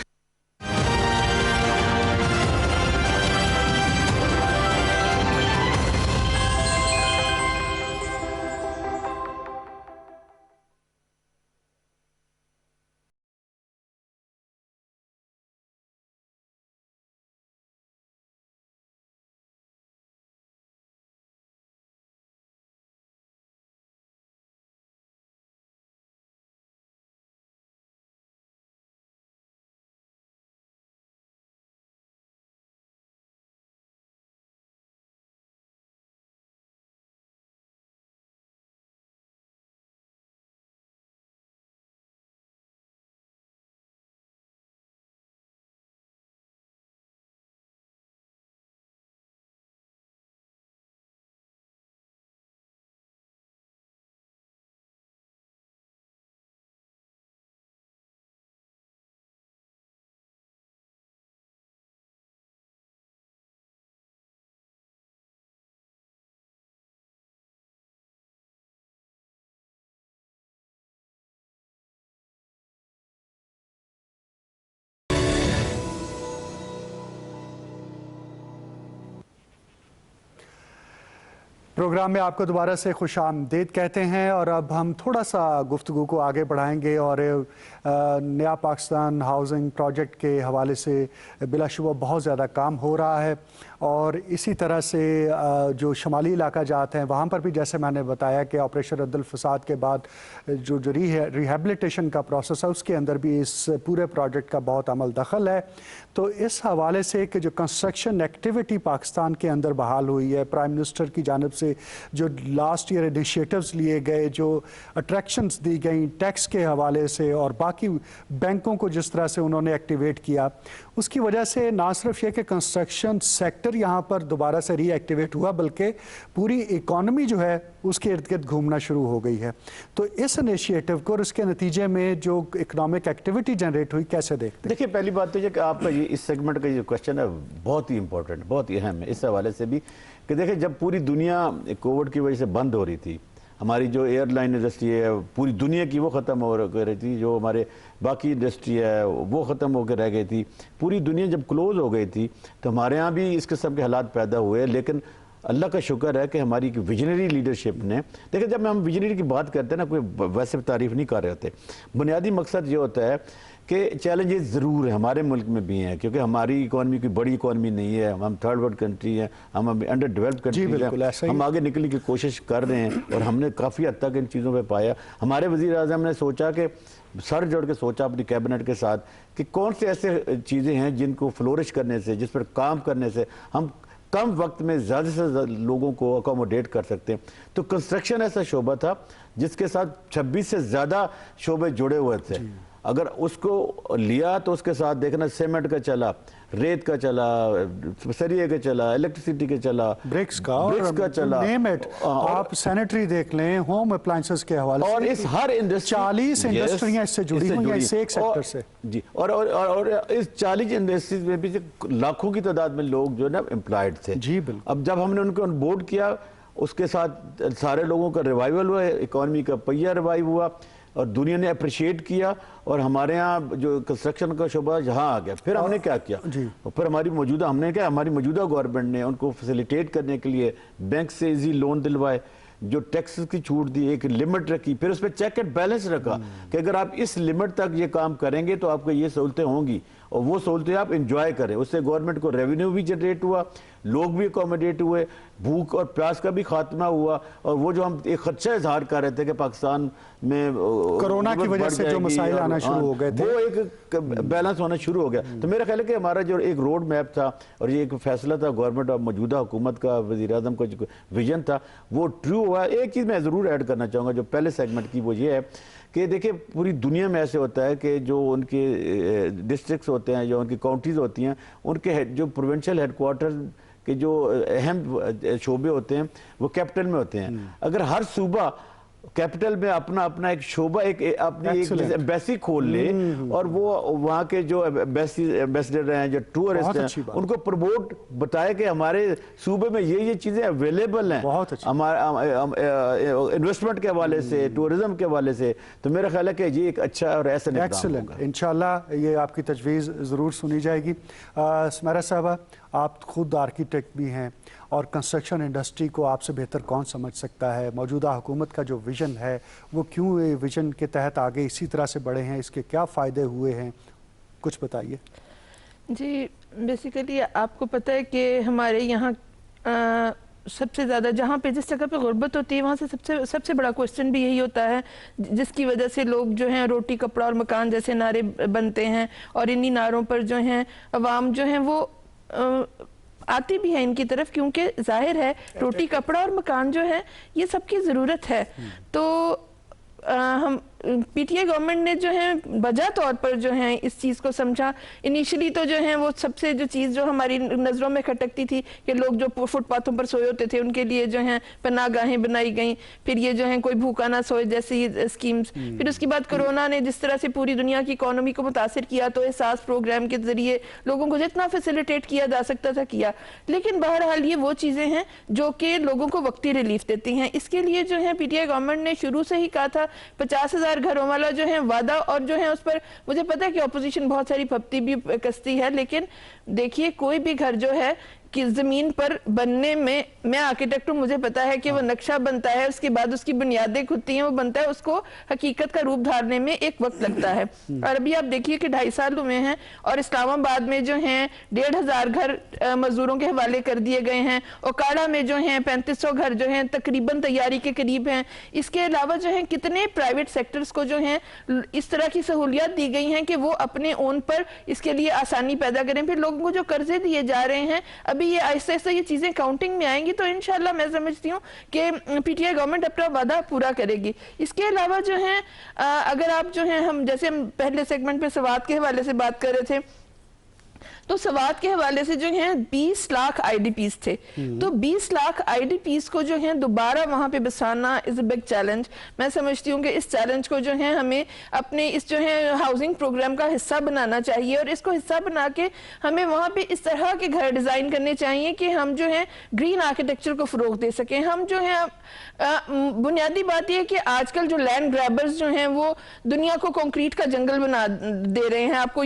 प्रोग्राम में आपको दोबारा से खुश आमदीद कहते हैं और अब हम थोड़ा सा गुफ्तगू को आगे बढ़ाएंगे और नया पाकिस्तान हाउसिंग प्रोजेक्ट के हवाले से बिलाशुबा बहुत ज़्यादा काम हो रहा है और इसी तरह से जो शमाली इलाका जाते हैं वहाँ पर भी जैसे मैंने बताया कि ऑपरेशन रद्दुल फसाद के बाद जो रिहेबिलिटेशन का प्रोसेस है उसके अंदर भी इस पूरे प्रोजेक्ट का बहुत अमल दखल है। तो इस हवाले से कि जो कंस्ट्रक्शन एक्टिविटी पाकिस्तान के अंदर बहाल हुई है, प्राइम मिनिस्टर की जानिब से जो लास्ट ईयर इनिशिएटिव्स लिए गए, जो अट्रैक्शंस दी गई टैक्स के हवाले से और बाकी बैंकों को जिस तरह से उन्होंने एक्टिवेट किया, उसकी वजह से ना सिर्फ ये कि कंस्ट्रक्शन सेक्टर यहाँ पर दोबारा से रीएक्टिवेट हुआ बल्कि पूरी इकॉनमी जो है उसके इर्द गिर्द घूमना शुरू हो गई है। तो इस इनिशिएटिव को और इसके नतीजे में जो इकोनॉमिक एक्टिविटी जनरेट हुई कैसे देखते हैं? देखिए, पहली बात तो ये कि आपका ये इस सेगमेंट का जो क्वेश्चन है बहुत ही इंपॉर्टेंट, बहुत ही अहम है इस हवाले से भी कि देखिए, जब पूरी दुनिया कोविड की वजह से बंद हो रही थी, हमारी जो एयरलाइन इंडस्ट्री है पूरी दुनिया की वो ख़त्म हो रही थी, जो हमारे बाकी इंडस्ट्री है वो ख़त्म होकर रह गई थी, पूरी दुनिया जब क्लोज़ हो गई थी तो हमारे यहाँ भी इस किस्म के हालात पैदा हुए। लेकिन अल्लाह का शुक्र है कि हमारी विजनरी लीडरशिप ने, देखिए जब हम विजनरी की बात करते हैं ना, कोई वैसे तारीफ़ नहीं कर रहे होते, बुनियादी मकसद ये होता है कि चैलेंजेस ज़रूर है हमारे मुल्क में भी हैं, क्योंकि हमारी इकॉनमी कोई बड़ी इकॉनमी नहीं है, हम थर्ड वर्ल्ड कंट्री हैं, हम अंडर डेवलप्ड कंट्री हैं, हम आगे निकलने की कोशिश कर रहे हैं और हमने काफ़ी हद तक इन चीज़ों पे पाया। हमारे वज़ीर आज़म ने सोचा कि सर जोड़ के सोचा अपनी कैबिनेट के साथ कि कौन से ऐसे चीज़ें हैं जिनको फ्लोरिश करने से, जिस पर काम करने से हम कम वक्त में ज़्यादा से ज़्यादा लोगों को अकोमोडेट कर सकते हैं। तो कंस्ट्रक्शन ऐसा शोबा था जिसके साथ 26 से ज़्यादा शोबे जुड़े हुए थे। अगर उसको लिया तो उसके साथ देखना सीमेंट का चला, रेत का चला, सरिये का चला, इलेक्ट्रिसिटी का चला, ब्रिक्स का चला, नेम इट, आप सैनिटरी देख लें, होम अप्लायंसेस के हवाले से, और इस हर इंडस्ट्री 40 इंडस्ट्रियां इससे जुड़ी हुई हैं, इस एक सेक्टर से जी। और इस 40 इंडस्ट्रीज में भी लाखों की तादाद में लोग जो है ना एम्प्लॉयड थे जी। बिल्कुल। अब जब हमने उनको ऑन बोर्ड किया, उसके साथ सारे लोगों का रिवाइवल हुआ, इकॉनमी का पहिया रिवाइव हुआ और दुनिया ने अप्रिशिएट किया और हमारे यहाँ जो कंस्ट्रक्शन का शोबा यहाँ आ गया। फिर हमने क्या किया, फिर हमारी मौजूदा गवर्नमेंट ने उनको फैसिलिटेट करने के लिए बैंक से इजी लोन दिलवाए, जो टैक्स की छूट दी, एक लिमिट रखी, फिर उस पर चेक एंड बैलेंस रखा कि अगर आप इस लिमिट तक ये काम करेंगे तो आपको ये सहूलतें होंगी और वो सहूलतें आप इंजॉय करें। उससे गवर्नमेंट को रेवेन्यू भी जनरेट हुआ, लोग भी अकोमोडेट हुए, भूख और प्यास का भी खात्मा हुआ। और वो जो हम एक खदशा इजहार कर रहे थे कि पाकिस्तान में कोरोना की वजह से जो मसाइल आना शुरू हो गए थे, वो एक बैलेंस होना शुरू हो गया। तो मेरा ख्याल है कि हमारा जो एक रोड मैप था और ये एक फैसला था गवर्नमेंट और मौजूदा हुकूमत का, वज़ीर आज़म का जो विजन था वो ट्रू हुआ। एक चीज़ मैं ज़रूर ऐड करना चाहूँगा जो पहले सेगमेंट की, वो ये है कि देखिए पूरी दुनिया में ऐसे होता है कि जो उनके डिस्ट्रिक्ट्स होते हैं, जो उनकी काउंटीज़ होती हैं, उनके जो प्रोविंशियल हेडक्वार्टर के जो अहम शोबे होते हैं वो कैपिटल में होते हैं। अगर हर सूबा कैपिटल में अपना अपना एक शोबा, एक अपनी एक एम्बेसी खोल ले और वो वहाँ के जो एम्बेसडर हैं, जो टूरिस्ट हैं, उनको प्रमोट बताए कि हमारे सूबे में ये चीज़ें अवेलेबल हैं हमारे इन्वेस्टमेंट के हवाले से, टूरिज्म के हवाले से, तो मेरा ख्याल है कि ये एक अच्छा और ऐसा एक्सीलेंट, इंशाल्लाह ये आपकी तजवीज़ ज़रूर सुनी जाएगी। सुमैरा साहबा, आप खुद आर्किटेक्ट भी हैं और कंस्ट्रक्शन इंडस्ट्री को आपसे बेहतर कौन समझ सकता है? मौजूदा हुकूमत का जो विज़न है वो क्यों ये विज़न के तहत आगे इसी तरह से बढ़े हैं, इसके क्या फ़ायदे हुए हैं, कुछ बताइए। जी, बेसिकली आपको पता है कि हमारे यहाँ सबसे ज़्यादा जहाँ पे जिस जगह पे गुर्बत होती है वहाँ से सबसे बड़ा क्वेश्चन भी यही होता है, जिसकी वजह से लोग जो हैं रोटी कपड़ा और मकान जैसे नारे बनते हैं और इन्हीं नारों पर जो हैं अवाम जो हैं वो आती भी है इनकी तरफ, क्योंकि जाहिर है रोटी कपड़ा और मकान जो है ये सबकी ज़रूरत है। तो हम पीटीआई गवर्नमेंट ने जो है वजह तौर पर जो है इस चीज़ को समझा। इनिशियली तो जो है वो सबसे जो चीज़ जो हमारी नज़रों में खटकती थी कि लोग जो फुटपाथों पर सोए होते थे उनके लिए जो है पनाहगाहें बनाई गई, फिर ये जो है कोई भूखा ना सोए जैसी स्कीम्स। फिर उसके बाद कोरोना ने जिस तरह से पूरी दुनिया की इकोनॉमी को मुतासिर किया तो एहसास प्रोग्राम के जरिए लोगों को जितना फैसिलिटेट किया जा सकता था किया। लेकिन बहरहाल ये वो चीज़ें हैं जो कि लोगों को वक्ती रिलीफ देती हैं। इसके लिए जो है पीटीआई गवर्नमेंट ने शुरू से ही कहा था 50,000 घरों वाला जो है वादा, और जो है उस पर मुझे पता है कि ऑपोजिशन बहुत सारी फप्ती भी कसती है, लेकिन देखिए कोई भी घर जो है कि ज़मीन पर बनने में, मैं आर्किटेक्ट हूँ, मुझे पता है कि वो नक्शा बनता है, उसके बाद उसकी बुनियादें खुदती हैं, वो बनता है, उसको हकीकत का रूप धारने में एक वक्त लगता है। और अभी आप देखिए कि 2.5 साल हुए हैं और इस्लामाबाद में जो हैं 1,500 घर मजदूरों के हवाले कर दिए गए हैं, ओकाड़ा में जो हैं 3500 घर जो हैं तकरीबन तैयारी के करीब हैं। इसके अलावा जो है कितने प्राइवेट सेक्टर्स को जो हैं इस तरह की सहूलियत दी गई हैं कि वो अपने ओन पर इसके लिए आसानी पैदा करें। फिर लोगों को जो कर्जे दिए जा रहे हैं, अभी ये आहिस्ता आहिस्ता ये चीजें काउंटिंग में आएंगी तो इंशाल्लाह मैं समझती हूँ कि पीटीआई गवर्नमेंट अपना वादा पूरा करेगी। इसके अलावा जो है अगर आप जो है, हम जैसे हम पहले सेगमेंट पे सवात के हवाले से बात कर रहे थे, तो सवात के हवाले से जो है 20 लाख आईडीपीज थे, तो 20 लाख आईडीपीज को जो है दोबारा वहां पे बसाना इज अ बिग चैलेंज। मैं समझती हूँ कि इस चैलेंज को जो है हमें अपने इस जो है हाउसिंग प्रोग्राम का हिस्सा बनाना चाहिए और इसको हिस्सा बना के हमें वहां पे इस तरह के घर डिजाइन करने चाहिए कि हम जो है ग्रीन आर्किटेक्चर को फरोग दे सकें। हम जो है बुनियादी बात यह है कि आजकल जो लैंड ग्रैबर्स जो हैं वो दुनिया को कंक्रीट का जंगल बना दे रहे हैं। आपको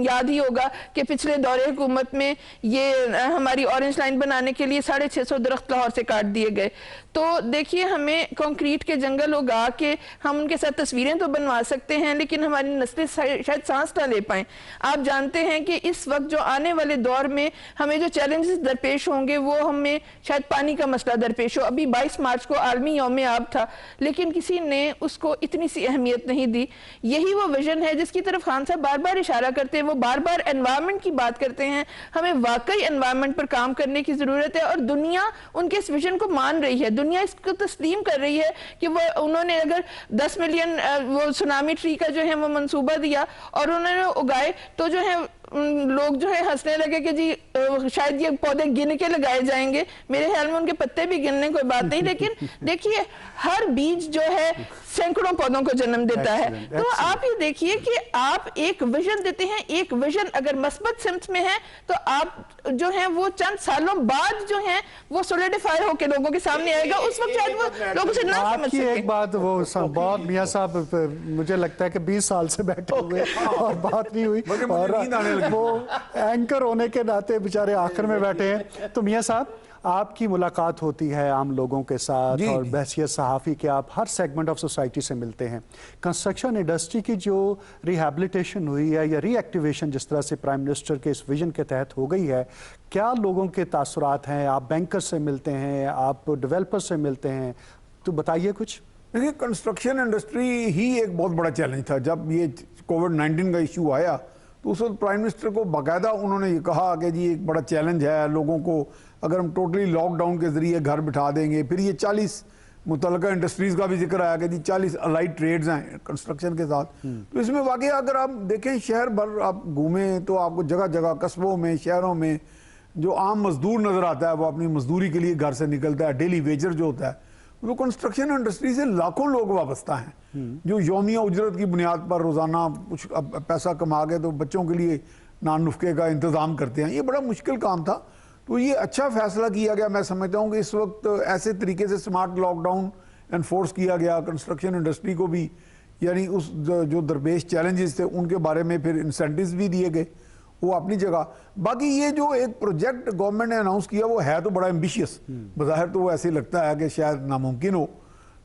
याद ही होगा कि पिछले दौरे हुकूमत में ये हमारी ऑरेंज लाइन बनाने के लिए 650 दरख्त लाहौर से काट दिए गए। तो देखिए, हमें कंक्रीट के जंगल उगा के हम उनके साथ तस्वीरें तो बनवा सकते हैं, लेकिन हमारी नस्लें शायद सांस ना ले पाएं। आप जानते हैं कि इस वक्त जो आने वाले दौर में हमें जो चैलेंजेस दरपेश होंगे वो हमें शायद पानी का मसला दरपेश हो। अभी 22 मार्च को आलमी यौम आब था, लेकिन किसी ने उसको इतनी सी अहमियत नहीं दी। यही वो विजन है जिसकी तरफ खान साहब बार बार इशारा करते हैं। वो बार बार एनवायरनमेंट की बात करते हैं। हमें वाकई एनवायरनमेंट पर काम करने की जरूरत है और दुनिया उनके इस विजन को मान रही है। दुनिया इसको तस्लीम कर रही है कि वो उन्होंने अगर 10 मिलियन वो सुनामी ट्री का जो है वो मंसूबा दिया और उन्होंने उगाए, तो जो है लोग जो है हंसने लगे कि जी शायद ये पौधे गिन के लगाए जाएंगे। मेरे ख्याल में उनके पत्ते भी गिनने कोई बात नहीं, लेकिन देखिए हर बीज जो है सैकड़ों पौधों को जन्म देता है। तो आप ये देखिए कि आप एक विजन देते हैं, एक विजन अगर मस्बत सिमत में है तो आप जो है वो चंद सालों बाद जो है वो सोलिडिफाई होकर लोगों के सामने आएगा। उस वक्त शायद वो लोग उसे ना समझ सके। एक बात वो बहुत मियां साहब मुझे लगता है कि 20 साल से बैठे हुए और बात नहीं हुई और वो एंकर होने के नाते बेचारे आखिर में बैठे हैं। तो मियां साहब, आपकी मुलाकात होती है आम लोगों के साथ और बहसियत सहाफ़ी के आप हर सेगमेंट ऑफ सोसाइटी से मिलते हैं। कंस्ट्रक्शन इंडस्ट्री की जो रिहैबिलिटेशन हुई है या रीएक्टिवेशन जिस तरह से प्राइम मिनिस्टर के इस विजन के तहत हो गई है, क्या लोगों के तासुरात हैं? आप बैंकर से मिलते हैं, आप डेवलपर से मिलते हैं, तो बताइए कुछ। देखिए, कंस्ट्रक्शन इंडस्ट्री ही एक बहुत बड़ा चैलेंज था। जब ये कोविड-19 का इशू आया तो उस वक्त प्राइम मिनिस्टर को बाकायदा उन्होंने ये कहा कि जी एक बड़ा चैलेंज है लोगों को, अगर हम टोटली लॉकडाउन के जरिए घर बिठा देंगे। फिर ये 40 मुतल्लिका इंडस्ट्रीज का भी जिक्र आया कि जी 40 अलाइड ट्रेड्स हैं कंस्ट्रक्शन के साथ। तो इसमें वाकई अगर आप देखें शहर भर आप घूमें तो आपको जगह जगह कस्बों में, शहरों में जो आम मजदूर नजर आता है, वो अपनी मजदूरी के लिए घर से निकलता है, डेली वेजर जो होता है, वो कंस्ट्रक्शन इंडस्ट्री से लाखों लोग वाबस्ता हैं जो यौमिया उजरत की बुनियाद पर रोजाना कुछ पैसा कमा के तो बच्चों के लिए नान नुस्खे का इंतजाम करते हैं। ये बड़ा मुश्किल काम था, तो ये अच्छा फैसला किया गया। मैं समझता हूँ कि इस वक्त ऐसे तरीके से स्मार्ट लॉकडाउन एनफोर्स किया गया, कंस्ट्रक्शन इंडस्ट्री को भी यानी उस जो दरपेश चैलेंजेस थे उनके बारे में फिर इंसेंटिव्स भी दिए गए, वो अपनी जगह। बाकी ये जो एक प्रोजेक्ट गवर्नमेंट ने अनाउंस किया वो है तो बड़ा एम्बिशियस, बज़ाहिर तो वो ऐसे लगता है कि शायद नामुमकिन हो,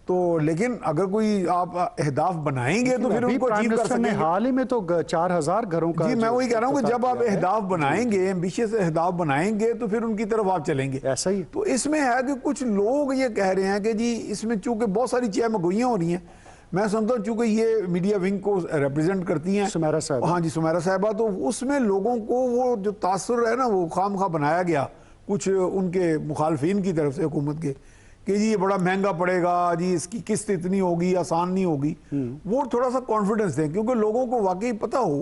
तो लेकिन अगर कोई आप अहदाफ बनाएंगे तो फिर उनको अचीव कर सकेंगे। हाल ही में तो 4000 घरों का, जी मैं वही कह रहा हूँ कि जब आप अहदाफ बनाएंगे, एम्बिशियस अहदाफ बनाएंगे तो फिर उनकी तरफ आप चलेंगे। ऐसा ही तो इसमें है कि कुछ लोग ये कह रहे हैं कि जी इसमें चूंकि बहुत सारी चहमगोइयाँ हो रही हैं, मैं समझता हूँ चूंकि ये मीडिया विंग को रिप्रेजेंट करती हैं सुमेरा साहब, हाँ जी सुमेरा साहिबा, तो उसमें लोगों को वो जो तासुर है ना वो खामखा बनाया गया कुछ उनके मुखालफिन की तरफ से हुकूमत के कि जी ये बड़ा महंगा पड़ेगा, जी इसकी किस्त इतनी होगी, आसान नहीं होगी। वो थोड़ा सा कॉन्फिडेंस दें क्योंकि लोगों को वाकई पता हो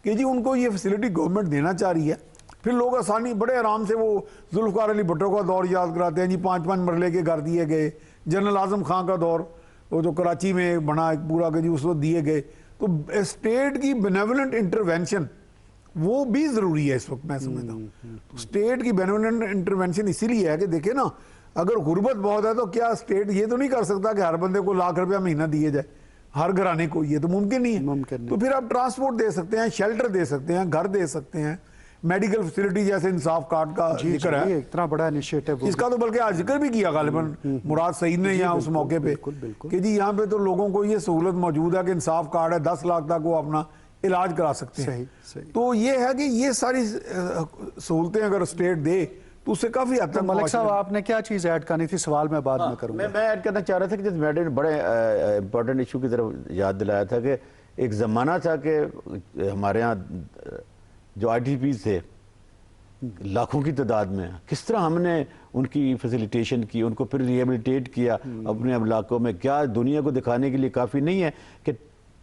कि जी उनको ये फैसिलिटी गवर्नमेंट देना चाह रही है। फिर लोग आसानी बड़े आराम से वो जुल्फ़िकार अली भुट्टो का दौर याद कराते हैं जी 5-5 मरले के घर दिए गए, जनरल आजम खां का दौर वो जो कराची में बना एक पूरा के जी उस वक्त दिए गए। तो स्टेट की बेनेवलेंट इंटरवेंशन वो भी ज़रूरी है इस वक्त, मैं समझता हूँ। तो स्टेट की बेनेवलेंट इंटरवेंशन इसीलिए है कि देखे ना, अगर गुर्बत बहुत है तो क्या स्टेट ये तो नहीं कर सकता कि हर बंदे को लाख रुपया महीना दिए जाए, हर घराने को, ये तो मुमकिन नहीं है। तो फिर आप ट्रांसपोर्ट दे सकते हैं, शेल्टर दे सकते हैं, घर दे सकते हैं, मेडिकल फैसिलिटी जैसे इंसाफ कार्ड का जिक्र है, इतना बड़ा इनिशिएटिव, इसका तो बल्कि आज जिक्र भी किया गालिबन मुराद सईद ने यहाँ उस मौके पे कि जी यहाँ पे तो लोगों को ये सहूलत मौजूद है कि इंसाफ कार्ड है, 10 लाख तक वो अपना इलाज करा सकते हैं। सही। तो ये है कि ये सारी सहूलतें अगर स्टेट दे तो उससे काफी हद तक। मलिक साहब आपने क्या चीज ऐड करनी थी, सवाल मैं बाद में करूंगा। मैं ऐड करना चाह रहा था कि जिस मैडम ने बड़े इंपॉर्टेंट इशू की तरफ याद दिलाया था कि एक ज़माना था कि हमारे यहाँ जो IDP थे लाखों की तादाद में, किस तरह हमने उनकी फैसिलिटेशन की, उनको फिर रिहेबिलिटेट किया अपने इलाकों में। क्या दुनिया को दिखाने के लिए काफ़ी नहीं है कि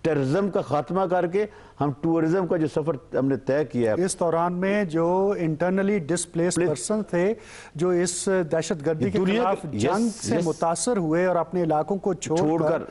टेररिज्म का खात्मा करके हम टूरिज्म का जो सफर हमने तय किया है। इस दौरान में जो इंटरनली डिस्प्लेस्ड पर्सन थे, जो इस दहशतगर्दी के खिलाफ जंग से मुतासर हुए और अपने इलाकों को छोड़कर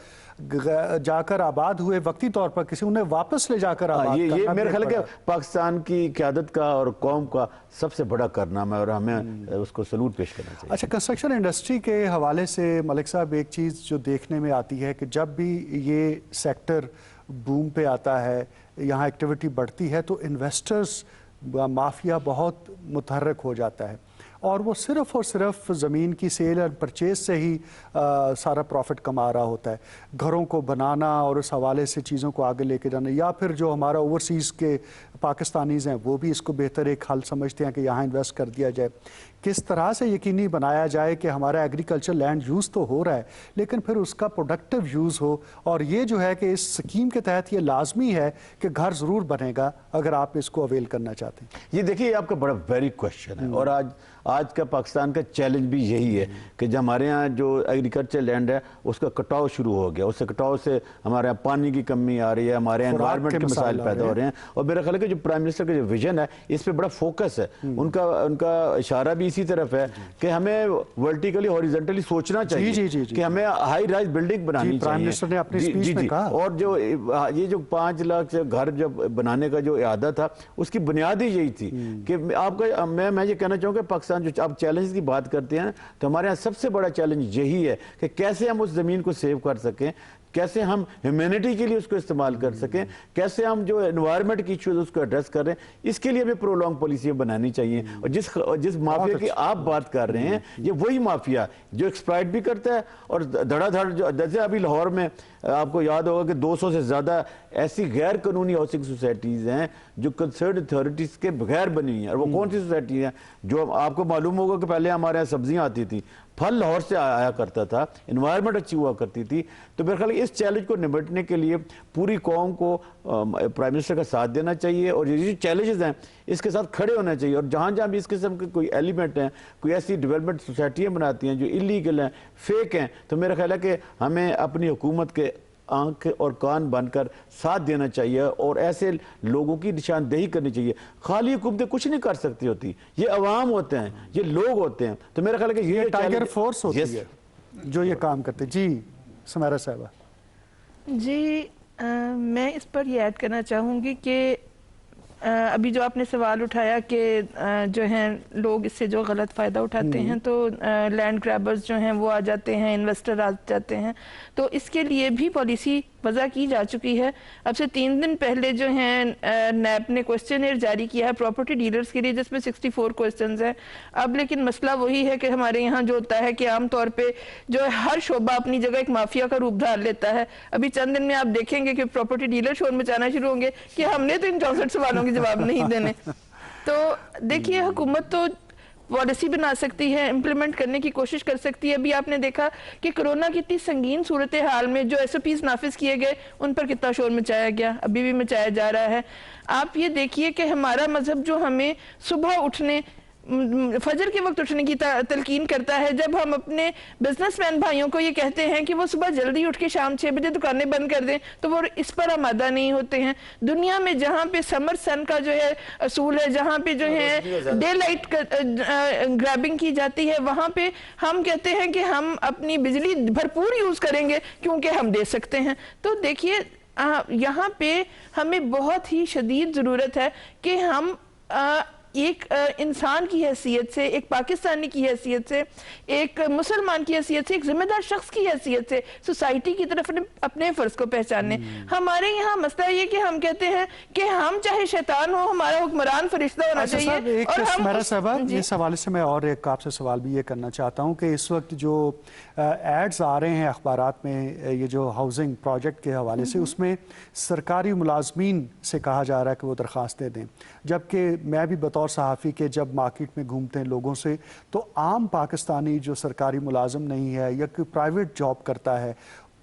जाकर आबाद हुए, वक्ती तौर पर किसी उन्हें वापस ले जाकर आबाद ये मेरे ख्याल है कि पाकिस्तान की क़यादत का और कौम का सबसे बड़ा कारनामा है और हमें उसको सलूट पेश करना चाहिए। अच्छा, कंस्ट्रक्शन इंडस्ट्री के हवाले से मलिक साहब एक चीज़ जो देखने में आती है कि जब भी ये सेक्टर बूम पे आता है, यहाँ एक्टिविटी बढ़ती है, तो इन्वेस्टर्स माफिया बहुत मुतहर्रिक हो जाता है और वो सिर्फ़ और सिर्फ ज़मीन की सेल और परचेज से ही सारा प्रॉफिट कमा रहा होता है। घरों को बनाना और उस हवाले से चीज़ों को आगे लेके जाना, या फिर जो हमारा ओवरसीज़ के पाकिस्तानीज़ हैं वो भी इसको बेहतर एक हल समझते हैं कि यहाँ इन्वेस्ट कर दिया जाए। किस तरह से यकीनी बनाया जाए कि हमारा एग्रीकल्चर लैंड यूज़ तो हो रहा है लेकिन फिर उसका प्रोडक्टिव यूज़ हो, और ये जो है कि इस स्कीम के तहत ये लाजमी है कि घर ज़रूर बनेगा अगर आप इसको अवेल करना चाहते हैं। ये देखिए आपका बड़ा वेरी क्वेश्चन है और आज का पाकिस्तान का चैलेंज भी यही है कि जब हमारे यहाँ जो एग्रीकल्चर लैंड है उसका कटाव शुरू हो गया, उससे कटाव से हमारे यहाँ पानी की कमी आ रही है, हमारे यहाँ एनवायरनमेंट के मसाइल पैदा हो रहे हैं। और मेरा ख्याल है कि जो प्राइम मिनिस्टर का जो विजन है इस पे बड़ा फोकस है, उनका इशारा भी इसी तरफ है कि हमें वर्टिकली हॉरिजॉन्टली सोचना चाहिए कि हमें हाई राइज बिल्डिंग बनानी चाहिए। और जो ये जो 5 लाख घर जब बनाने का जो इरादा था उसकी बुनियाद ही यही थी कि आपका मैं ये कहना चाहूँगा पाकिस्तान जो आप चैलेंज की बात करते हैं तो हमारे यहाँ सबसे बड़ा चैलेंज यही है कि कैसे हम उस ज़मीन को सेव कर सकें, कैसे हम ह्यूमैनिटी के लिए उसको इस्तेमाल कर सकें, कैसे हम जो एनवायरनमेंट की इश्यूज उसको एड्रेस कर रहे हैं। इसके लिए हमें प्रोलॉन्ग पॉलिसियाँ बनानी चाहिए। और जिस माफिया की आप बात कर रहे हैं ये वही माफिया जो एक्सप्लॉइट भी करता है और धड़ाधड़ जो जैसे अभी लाहौर में आपको याद होगा कि 200 से ज़्यादा ऐसी गैर कानूनी हाउसिंग सोसाइटीज़ हैं जो कंसर्न अथॉरिटीज़ के बगैर बनी हुई हैं। और वो कौन सी सोसाइटी हैं? जो आपको मालूम होगा कि पहले हमारे यहाँ सब्जियाँ आती थी, फल लाहौर से आया करता था, एनवायरनमेंट अच्छी हुआ करती थी। तो मेरे ख्याल इस चैलेंज को निपटने के लिए पूरी कौम को प्राइम मिनिस्टर का साथ देना चाहिए और ये जो चैलेंजेस हैं इसके साथ खड़े होना चाहिए। और जहाँ जहाँ भी इस किस्म के कोई एलिमेंट हैं, कोई ऐसी डेवलपमेंट सोसाइटियाँ बनाती हैं जो इलीगल हैं, फेक हैं, तो मेरा ख्याल है कि हमें अपनी हुकूमत के आंख और कान बनकर साथ देना चाहिए और ऐसे लोगों की निशानदेही करनी चाहिए। खाली हुकूमतें कुछ नहीं कर सकती होती, ये अवाम होते हैं, ये लोग होते हैं। तो मेरा ख्याल है कि ये टाइगर फोर्स होती है जो ये काम करते। जी सुमेरा साहबा। जी मैं इस पर ये ऐड करना चाहूँगी कि अभी जो आपने सवाल उठाया कि जो हैं लोग इससे जो गलत फ़ायदा उठाते हैं तो लैंड ग्रैबर्स जो हैं वो आ जाते हैं, इन्वेस्टर आ जाते हैं। तो इसके लिए भी पॉलिसी वज़ा की जा चुकी है। अब से 3 दिन पहले जो हैं नैब ने क्वेश्चनर जारी किया है प्रॉपर्टी डीलर्स के लिए जिसमें 64 क्वेश्चंस हैं। अब लेकिन मसला वही है कि हमारे यहाँ जो होता है कि आमतौर पे जो है हर शोबा अपनी जगह एक माफिया का रूप धार लेता है। अभी चंद दिन में आप देखेंगे कि प्रॉपर्टी डीलर शोर मचाना शुरू होंगे कि हमने तो इन 64 सवालों के जवाब नहीं देने। तो देखिए हुकूमत तो पॉलिसी बना सकती है, इम्प्लीमेंट करने की कोशिश कर सकती है। अभी आपने देखा कि कोरोना की इतनी संगीन सूरत हाल में जो SOPs नाफिज किए गए उन पर कितना शोर मचाया गया, अभी भी मचाया जा रहा है। आप ये देखिए कि हमारा मजहब जो हमें सुबह उठने फजर के वक्त उठने की तलकीन करता है, जब हम अपने बिजनेसमैन भाइयों को ये कहते हैं कि वो सुबह जल्दी उठ के शाम 6 बजे दुकानें बंद कर दें तो वो इस पर आमादा नहीं होते हैं। दुनिया में जहाँ पे समर सन का जो है असूल है, जहाँ पे जो है डे लाइट ग्रैबिंग की जाती है, वहाँ पे हम कहते हैं कि हम अपनी बिजली भरपूर यूज करेंगे क्योंकि हम दे सकते हैं। तो देखिए यहाँ पे हमें बहुत ही शदीद ज़रूरत है कि हम ایک انسان کی حیثیت سے, ایک پاکستانی کی حیثیت سے, ایک مسلمان کی حیثیت سے, ایک ذمہ دار شخص کی حیثیت سے سوسائٹی کی طرف اپنے فرض کو پہچاننے. ہمارے یہاں مسئلہ یہ کہ ہم کہتے ہیں کہ ہم چاہے شیطان ہو, ہمارا حکمران فرشتہ ہونا چاہیے. اور میرا صاحبہ اس حوالے سے میں اور ایک آپ سے سوال بھی یہ کرنا چاہتا ہوں کہ اس وقت جو ایڈز آ رہے ہیں اخبارات میں یہ جو ہاؤسنگ پروجیکٹ کے حوالے سے, اس میں سرکاری ملازمین سے کہا جا رہا ہے کہ وہ درخواستیں دیں, جبکہ میں بھی بطور صحافی کے جب مارکیٹ میں گھومتے ہیں لوگوں سے تو عام پاکستانی جو سرکاری ملازم نہیں ہے یا کوئی پرائیویٹ جاب کرتا ہے,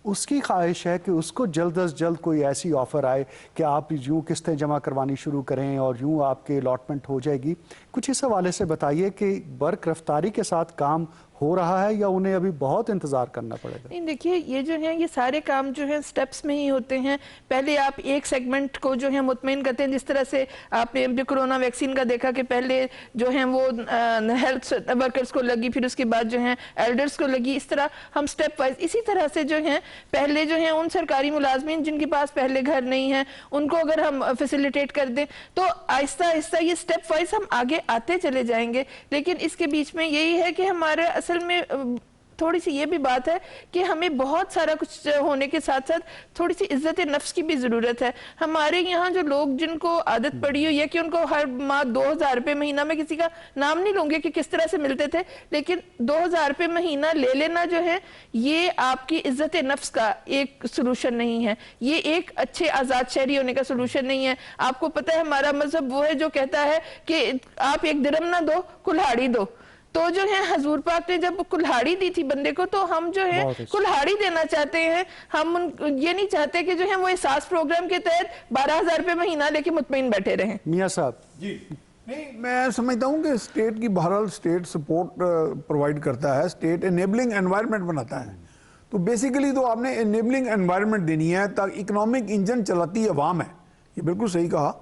اس کی خواہش ہے کہ اس کو جلد از جلد کوئی ایسی آفر آئے کہ آپ یوں قسطیں جمع کروانی شروع کریں اور یوں آپ کے الاٹمنٹ ہو جائے گی. کچھ اس حوالے سے بتائیے کہ برق رفتاری کے ساتھ کام ہو رہا ہے یا انہیں ابھی بہت انتظار کرنا پڑے گا؟ نہیں دیکھیے, یہ جو ہیں یہ سارے کام جو ہیں سٹیپس میں ہی ہوتے ہیں. پہلے آپ ایک سیگمنٹ کو جو ہے مطمئن کرتے ہیں, جس طرح سے آپ نے جو کرونا ویکسین کا دیکھا کہ پہلے جو ہیں وہ ہیلتھ ورکرز کو لگی, پھر اس کے بعد جو ہیں ایلڈرز کو لگی. اس طرح ہم سٹیپ وائز اسی طرح سے جو ہیں پہلے جو ہیں ان سرکاری ملازمین جن کے پاس پہلے گھر نہیں ہیں ان کو اگر ہم فیسیلیٹیٹ کر دیں تو آہستہ آہستہ یہ سٹیپ وائز ہم آگے آتے چلے جائیں گے. لیکن اس کے بیچ میں یہی ہے کہ ہمارے اصل میں تھوڑی سی یہ بھی بات ہے کہ ہمیں بہت سارا کچھ ہونے کے ساتھ ساتھ تھوڑی سی عزت نفس کی بھی ضرورت ہے. ہمارے یہاں جو لوگ جن کو عادت پڑی ہوئی ہے کہ ان کو ہر ماہ 2000 روپے مہینہ, میں کسی کا نام نہیں لوں گے کہ کس طرح سے ملتے تھے, لیکن 2000 روپے مہینہ لے لینا جو ہے یہ آپ کی عزت نفس کا ایک سلوشن نہیں ہے, یہ ایک اچھے آزاد شہری ہونے کا سلوشن نہیں ہے. آپ کو پتہ ہے ہمارا مذہب وہ ہے جو کہتا ہے کہ آپ 1 درہم نہ دو, کلہاڑی دو. تو جو ہے حضور پاک نے جب کلہاڑی دی تھی بندے کو تو ہم جو ہے کلہاڑی دینا چاہتے ہیں. ہم یہ نہیں چاہتے کہ جو ہے وہ احساس پروگرام کے تحت 12,000 روپے مہینہ لے کے مطمئن بیٹھے رہیں. میاں صاحب جی نہیں, میں سمجھتا ہوں کہ اسٹیٹ کی بہرحال اسٹیٹ سپورٹ پرووائڈ کرتا ہے, اسٹیٹ انیبلنگ انوائرمنٹ بناتا ہے. تو بیسیکلی تو آپ نے انیبلنگ انوائرمنٹ دینی ہے تاکہ اکنامک انجن چلاتی عوام ہے. یہ بالکل صحیح کہا,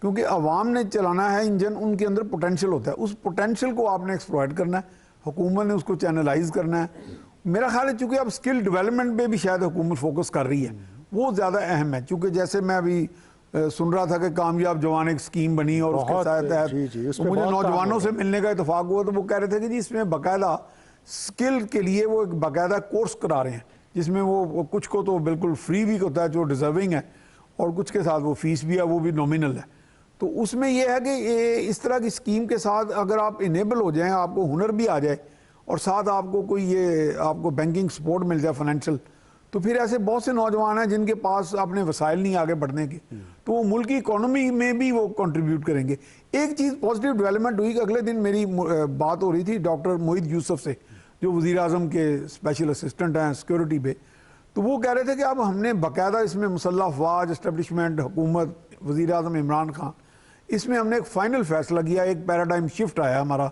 کیونکہ عوام نے چلانا ہے انجن, ان کے اندر پوٹینشل ہوتا ہے, اس پوٹینشل کو آپ نے ایکسپلوائٹ کرنا ہے, حکومت نے اس کو چینلائز کرنا ہے. میرا خیال ہے چونکہ اب سکل ڈیولپمنٹ پہ بھی شاید حکومت فوکس کر رہی ہے, وہ زیادہ اہم ہے. چونکہ جیسے میں ابھی سن رہا تھا کہ کامیاب جوان ایک سکیم بنی اور اس کے تحت مجھے نوجوانوں سے ملنے کا اتفاق ہوا تو وہ کہہ رہے تھے کہ جی اس میں باقاعدہ سکل کے لیے وہ ایک باقاعدہ کورس کرا رہے ہیں, جس میں وہ کچھ کو تو بالکل فری بھی ہوتا ہے جو ڈیزرونگ ہے, اور کچھ کے ساتھ وہ فیس بھی ہے وہ بھی نومینل ہے. تو اس میں یہ ہے کہ اس طرح کی سکیم کے ساتھ اگر آپ انیبل ہو جائیں, آپ کو ہنر بھی آ جائے اور ساتھ آپ کو کوئی یہ آپ کو بینکنگ سپورٹ مل جائے فائنینشیل, تو پھر ایسے بہت سے نوجوان ہیں جن کے پاس اپنے وسائل نہیں آگے بڑھنے کے, تو وہ ملک کی اکانومی میں بھی وہ کنٹریبیوٹ کریں گے. ایک چیز پازیٹیو ڈیولپمنٹ ہوئی کہ اگلے دن میری بات ہو رہی تھی ڈاکٹر موہت یوسف سے جو وزیر اعظم کے اسپیشل اسسٹنٹ ہیں سیکورٹی پہ, تو وہ کہہ رہے تھے کہ اب ہم نے باقاعدہ اس میں مسلح افواج اسٹیبلشمنٹ حکومت وزیر اعظم عمران خان, اس میں ہم نے ایک فائنل فیصلہ کیا, ایک پیراڈائم شفٹ آیا ہمارا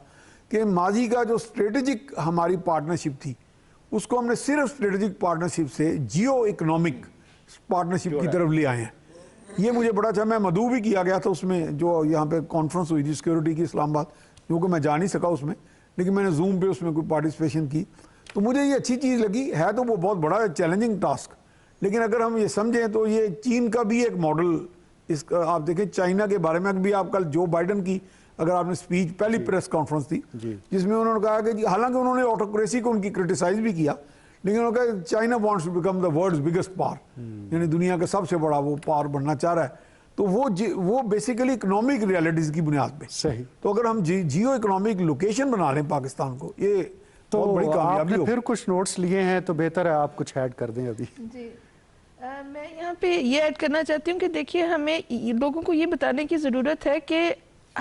کہ ماضی کا جو اسٹریٹجک ہماری پارٹنرشپ تھی اس کو ہم نے صرف اسٹریٹجک پارٹنرشپ سے جیو اکنامک پارٹنرشپ کی طرف لے آئے ہیں. یہ مجھے بڑا اچھا, میں مدعو بھی کیا گیا تھا اس میں جو یہاں پہ کانفرنس ہوئی تھی سیکورٹی کی اسلام آباد, کیونکہ میں جا نہیں سکا اس میں, لیکن میں نے زوم پہ اس میں کوئی پارٹیسپیشن کی. تو مجھے یہ اچھی چیز لگی, ہے تو وہ بہت بڑا چیلنجنگ ٹاسک, لیکن اگر ہم یہ سمجھیں تو یہ چین کا بھی ایک ماڈل, اس کا آپ دیکھیں چائنا کے بارے میں بھی آپ کل جو بائیڈن کی اگر آپ نے سپیچ پہلی پریس کانفرنس تھی جس میں انہوں نے کہا کہ حالانکہ انہوں نے آٹوکریسی کو ان کی کرٹیسائز بھی کیا, لیکن انہوں نے کہا China wants to become the world's biggest power, یعنی دنیا کا سب سے بڑا وہ پاور بننا چاہ رہا ہے. تو وہ بیسیکلی اکنامک ریالٹیز کی بنیاد پہ صحیح. تو اگر ہم جیو اکنامک لوکیشن بنا لیں پاکستان کو, یہ تو آپ نے پھر کچھ نوٹس لیے ہیں تو بہتر ہے آپ کچھ ایڈ کر دیں ابھی. جی میں یہاں پہ یہ ایڈ کرنا چاہتی ہوں کہ دیکھیے ہمیں لوگوں کو یہ بتانے کی ضرورت ہے کہ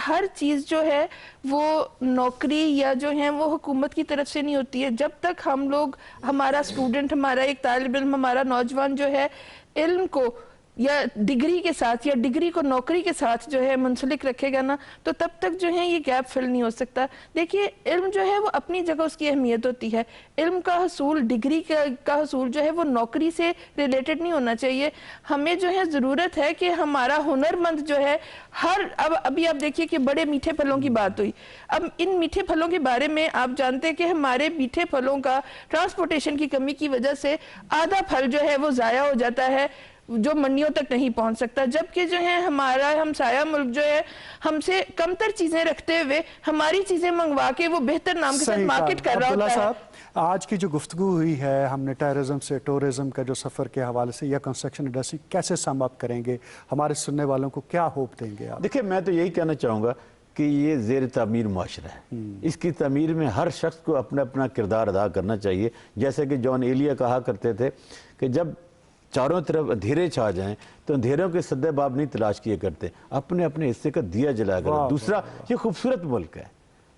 ہر چیز جو ہے وہ نوکری یا جو ہے وہ حکومت کی طرف سے نہیں ہوتی ہے. جب تک ہم لوگ, ہمارا اسٹوڈنٹ, ہمارا ایک طالب علم, ہمارا نوجوان جو ہے علم کو یا ڈگری کے ساتھ یا ڈگری کو نوکری کے ساتھ جو ہے منسلک رکھے گا نا, تو تب تک جو ہے یہ گیپ فل نہیں ہو سکتا. دیکھیے علم جو ہے وہ اپنی جگہ اس کی اہمیت ہوتی ہے, علم کا حصول, ڈگری کا حصول جو ہے وہ نوکری سے ریلیٹڈ نہیں ہونا چاہیے. ہمیں جو ہے ضرورت ہے کہ ہمارا ہنر مند جو ہے ابھی آپ دیکھیے کہ بڑے میٹھے پھلوں کی بات ہوئی. اب ان میٹھے پھلوں کے بارے میں آپ جانتے ہیں کہ ہمارے میٹھے پھلوں کا ٹرانسپورٹیشن کی کمی کی وجہ سے آدھا پھل جو ہے وہ ضائع ہو جاتا ہے. جو منڈیوں تک نہیں پہنچ سکتا، جبکہ جو ہے ہمارا ہمسایہ ملک جو ہے ہم سے کم تر چیزیں رکھتے ہوئے ہماری چیزیں منگوا کے وہ بہتر نام کے ساتھ مارکیٹ کر رہا ہوتا ہے۔ آج کی جو گفتگو ہوئی ہے، ہم نے ٹیررزم سے ٹورزم کا جو سفر کے حوالے سے یا کنسٹرکشن انڈسٹری کیسے سم اپ کریں گے، ہمارے سننے والوں کو کیا ہوپ دیں گے آپ؟ دیکھیں میں تو یہی کہنا چاہوں گا کہ یہ زیر تعمیر معاشرہ ہے، اس کی تعمیر میں ہر شخص کو اپنا اپنا کردار ادا کرنا چاہیے۔ جیسے کہ جان ایلیا کہا کرتے تھے کہ جب چاروں طرف اندھیرے چھا جائیں تو اندھیروں کے سدے باب نہیں تلاش کیے کرتے، اپنے اپنے حصے کا دیا جلا کر۔ دوسرا، یہ خوبصورت ملک ہے،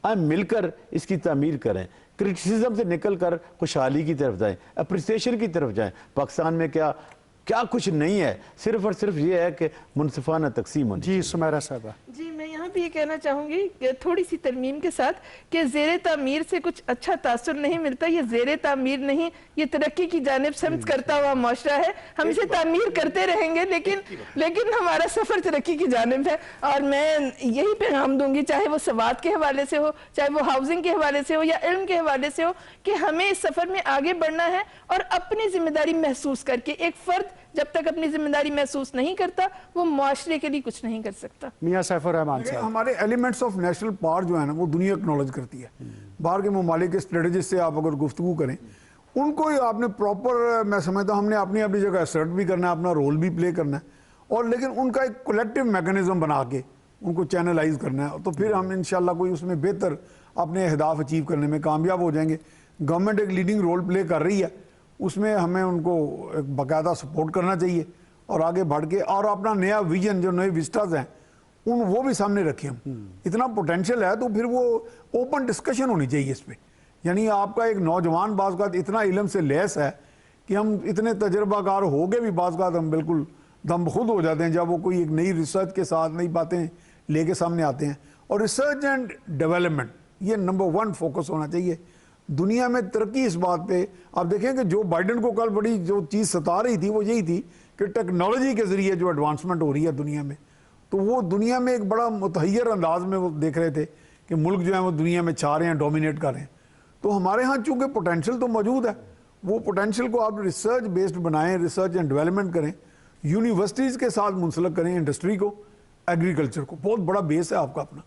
ہم مل کر اس کی تعمیر کریں، کرٹیسزم سے نکل کر خوشحالی کی طرف جائیں، اپریسیشن کی طرف جائیں۔ پاکستان میں کیا کچھ نہیں ہے، صرف اور صرف یہ ہے کہ منصفانہ تقسیم ہونی چاہیے۔ جی سمیرہ صاحبہ۔ جی میں یہاں بھی یہ کہنا چاہوں گی کہ تھوڑی سی ترمیم کے ساتھ کہ زیر تعمیر سے کچھ اچھا تاثر نہیں ملتا، یہ زیر تعمیر نہیں، یہ ترقی کی جانب سمت کرتا ہوا معاشرہ ہے۔ ہم اسے تعمیر کرتے رہیں گے لیکن ہمارا سفر ترقی کی جانب ہے، اور میں یہی پیغام دوں گی، چاہے وہ سواد کے حوالے سے ہو، چاہے وہ ہاؤسنگ کے حوالے سے ہو یا علم کے حوالے سے ہو، کہ ہمیں اس سفر میں آگے بڑھنا ہے اور اپنی ذمہ داری محسوس کر کے۔ ایک فرد جب تک اپنی ذمہ داری محسوس نہیں کرتا وہ معاشرے کے لیے کچھ نہیں کر سکتا۔ میاں سیف الرحمان صاحب، ہمارے ایلیمنٹس آف نیشنل پاور جو ہے نا وہ دنیا اکنالج کرتی ہے۔ باہر کے ممالک کے اسٹریٹجسٹ سے آپ اگر گفتگو کریں، ان کو آپ نے پراپر، میں سمجھتا ہوں ہم نے اپنی اپنی جگہ اسرٹ بھی کرنا ہے، اپنا رول بھی پلے کرنا ہے، اور لیکن ان کا ایک کولیکٹیو میکنزم بنا کے ان کو چینلائز کرنا ہے، تو پھر ہم انشاءاللہ کوئی اس میں بہتر اپنے اہداف اچیو کرنے میں کامیاب ہو جائیں گے۔ گورنمنٹ ایک لیڈنگ رول پلے کر رہی ہے، اس میں ہمیں ان کو ایک باقاعدہ سپورٹ کرنا چاہیے اور آگے بڑھ کے اور اپنا نیا ویژن، جو نئے وسٹاز ہیں وہ بھی سامنے رکھیں۔ ہم اتنا پوٹینشیل ہے تو پھر وہ اوپن ڈسکشن ہونی چاہیے اس پہ۔ یعنی آپ کا ایک نوجوان بعض اوقات اتنا علم سے لیس ہے کہ ہم اتنے تجربہ کار ہو گئے بھی بعض اوقات ہم بالکل دم خود ہو جاتے ہیں جب وہ کوئی ایک نئی ریسرچ کے ساتھ نئی باتیں لے کے سامنے آتے ہیں۔ اور ریسرچ اینڈ ڈیولپمنٹ یہ نمبر 1 فوکس ہونا چاہیے۔ دنیا میں ترقی اس بات پہ آپ دیکھیں کہ جو بائیڈن کو کل بڑی جو چیز ستا رہی تھی وہ یہی تھی کہ ٹیکنالوجی کے ذریعے جو ایڈوانسمنٹ ہو رہی ہے دنیا میں، تو وہ دنیا میں ایک بڑا متحیر انداز میں وہ دیکھ رہے تھے کہ ملک جو ہے وہ دنیا میں چھا رہے ہیں، ڈومینیٹ کر رہے ہیں۔ تو ہمارے ہاں چونکہ پوٹینشیل تو موجود ہے، وہ پوٹینشیل کو آپ ریسرچ بیسڈ بنائیں، ریسرچ اینڈ ڈیولپمنٹ کریں، یونیورسٹیز کے ساتھ منسلک کریں، انڈسٹری کو، ایگریکلچر کو، بہت بڑا بیس ہے آپ کا اپنا،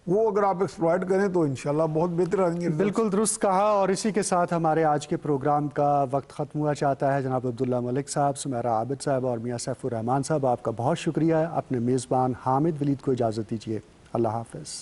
وہ اگر آپ ایکسپلائٹ کریں تو انشاءاللہ بہت بہتر آئیں گے۔ بالکل درست کہا، اور اسی کے ساتھ ہمارے آج کے پروگرام کا وقت ختم ہوا چاہتا ہے۔ جناب عبداللہ ملک صاحب، سمیرہ عابد صاحب اور میاں سیف الرحمان صاحب، آپ کا بہت شکریہ۔ اپنے میزبان حامد ولید کو اجازت دیجیے، اللہ حافظ۔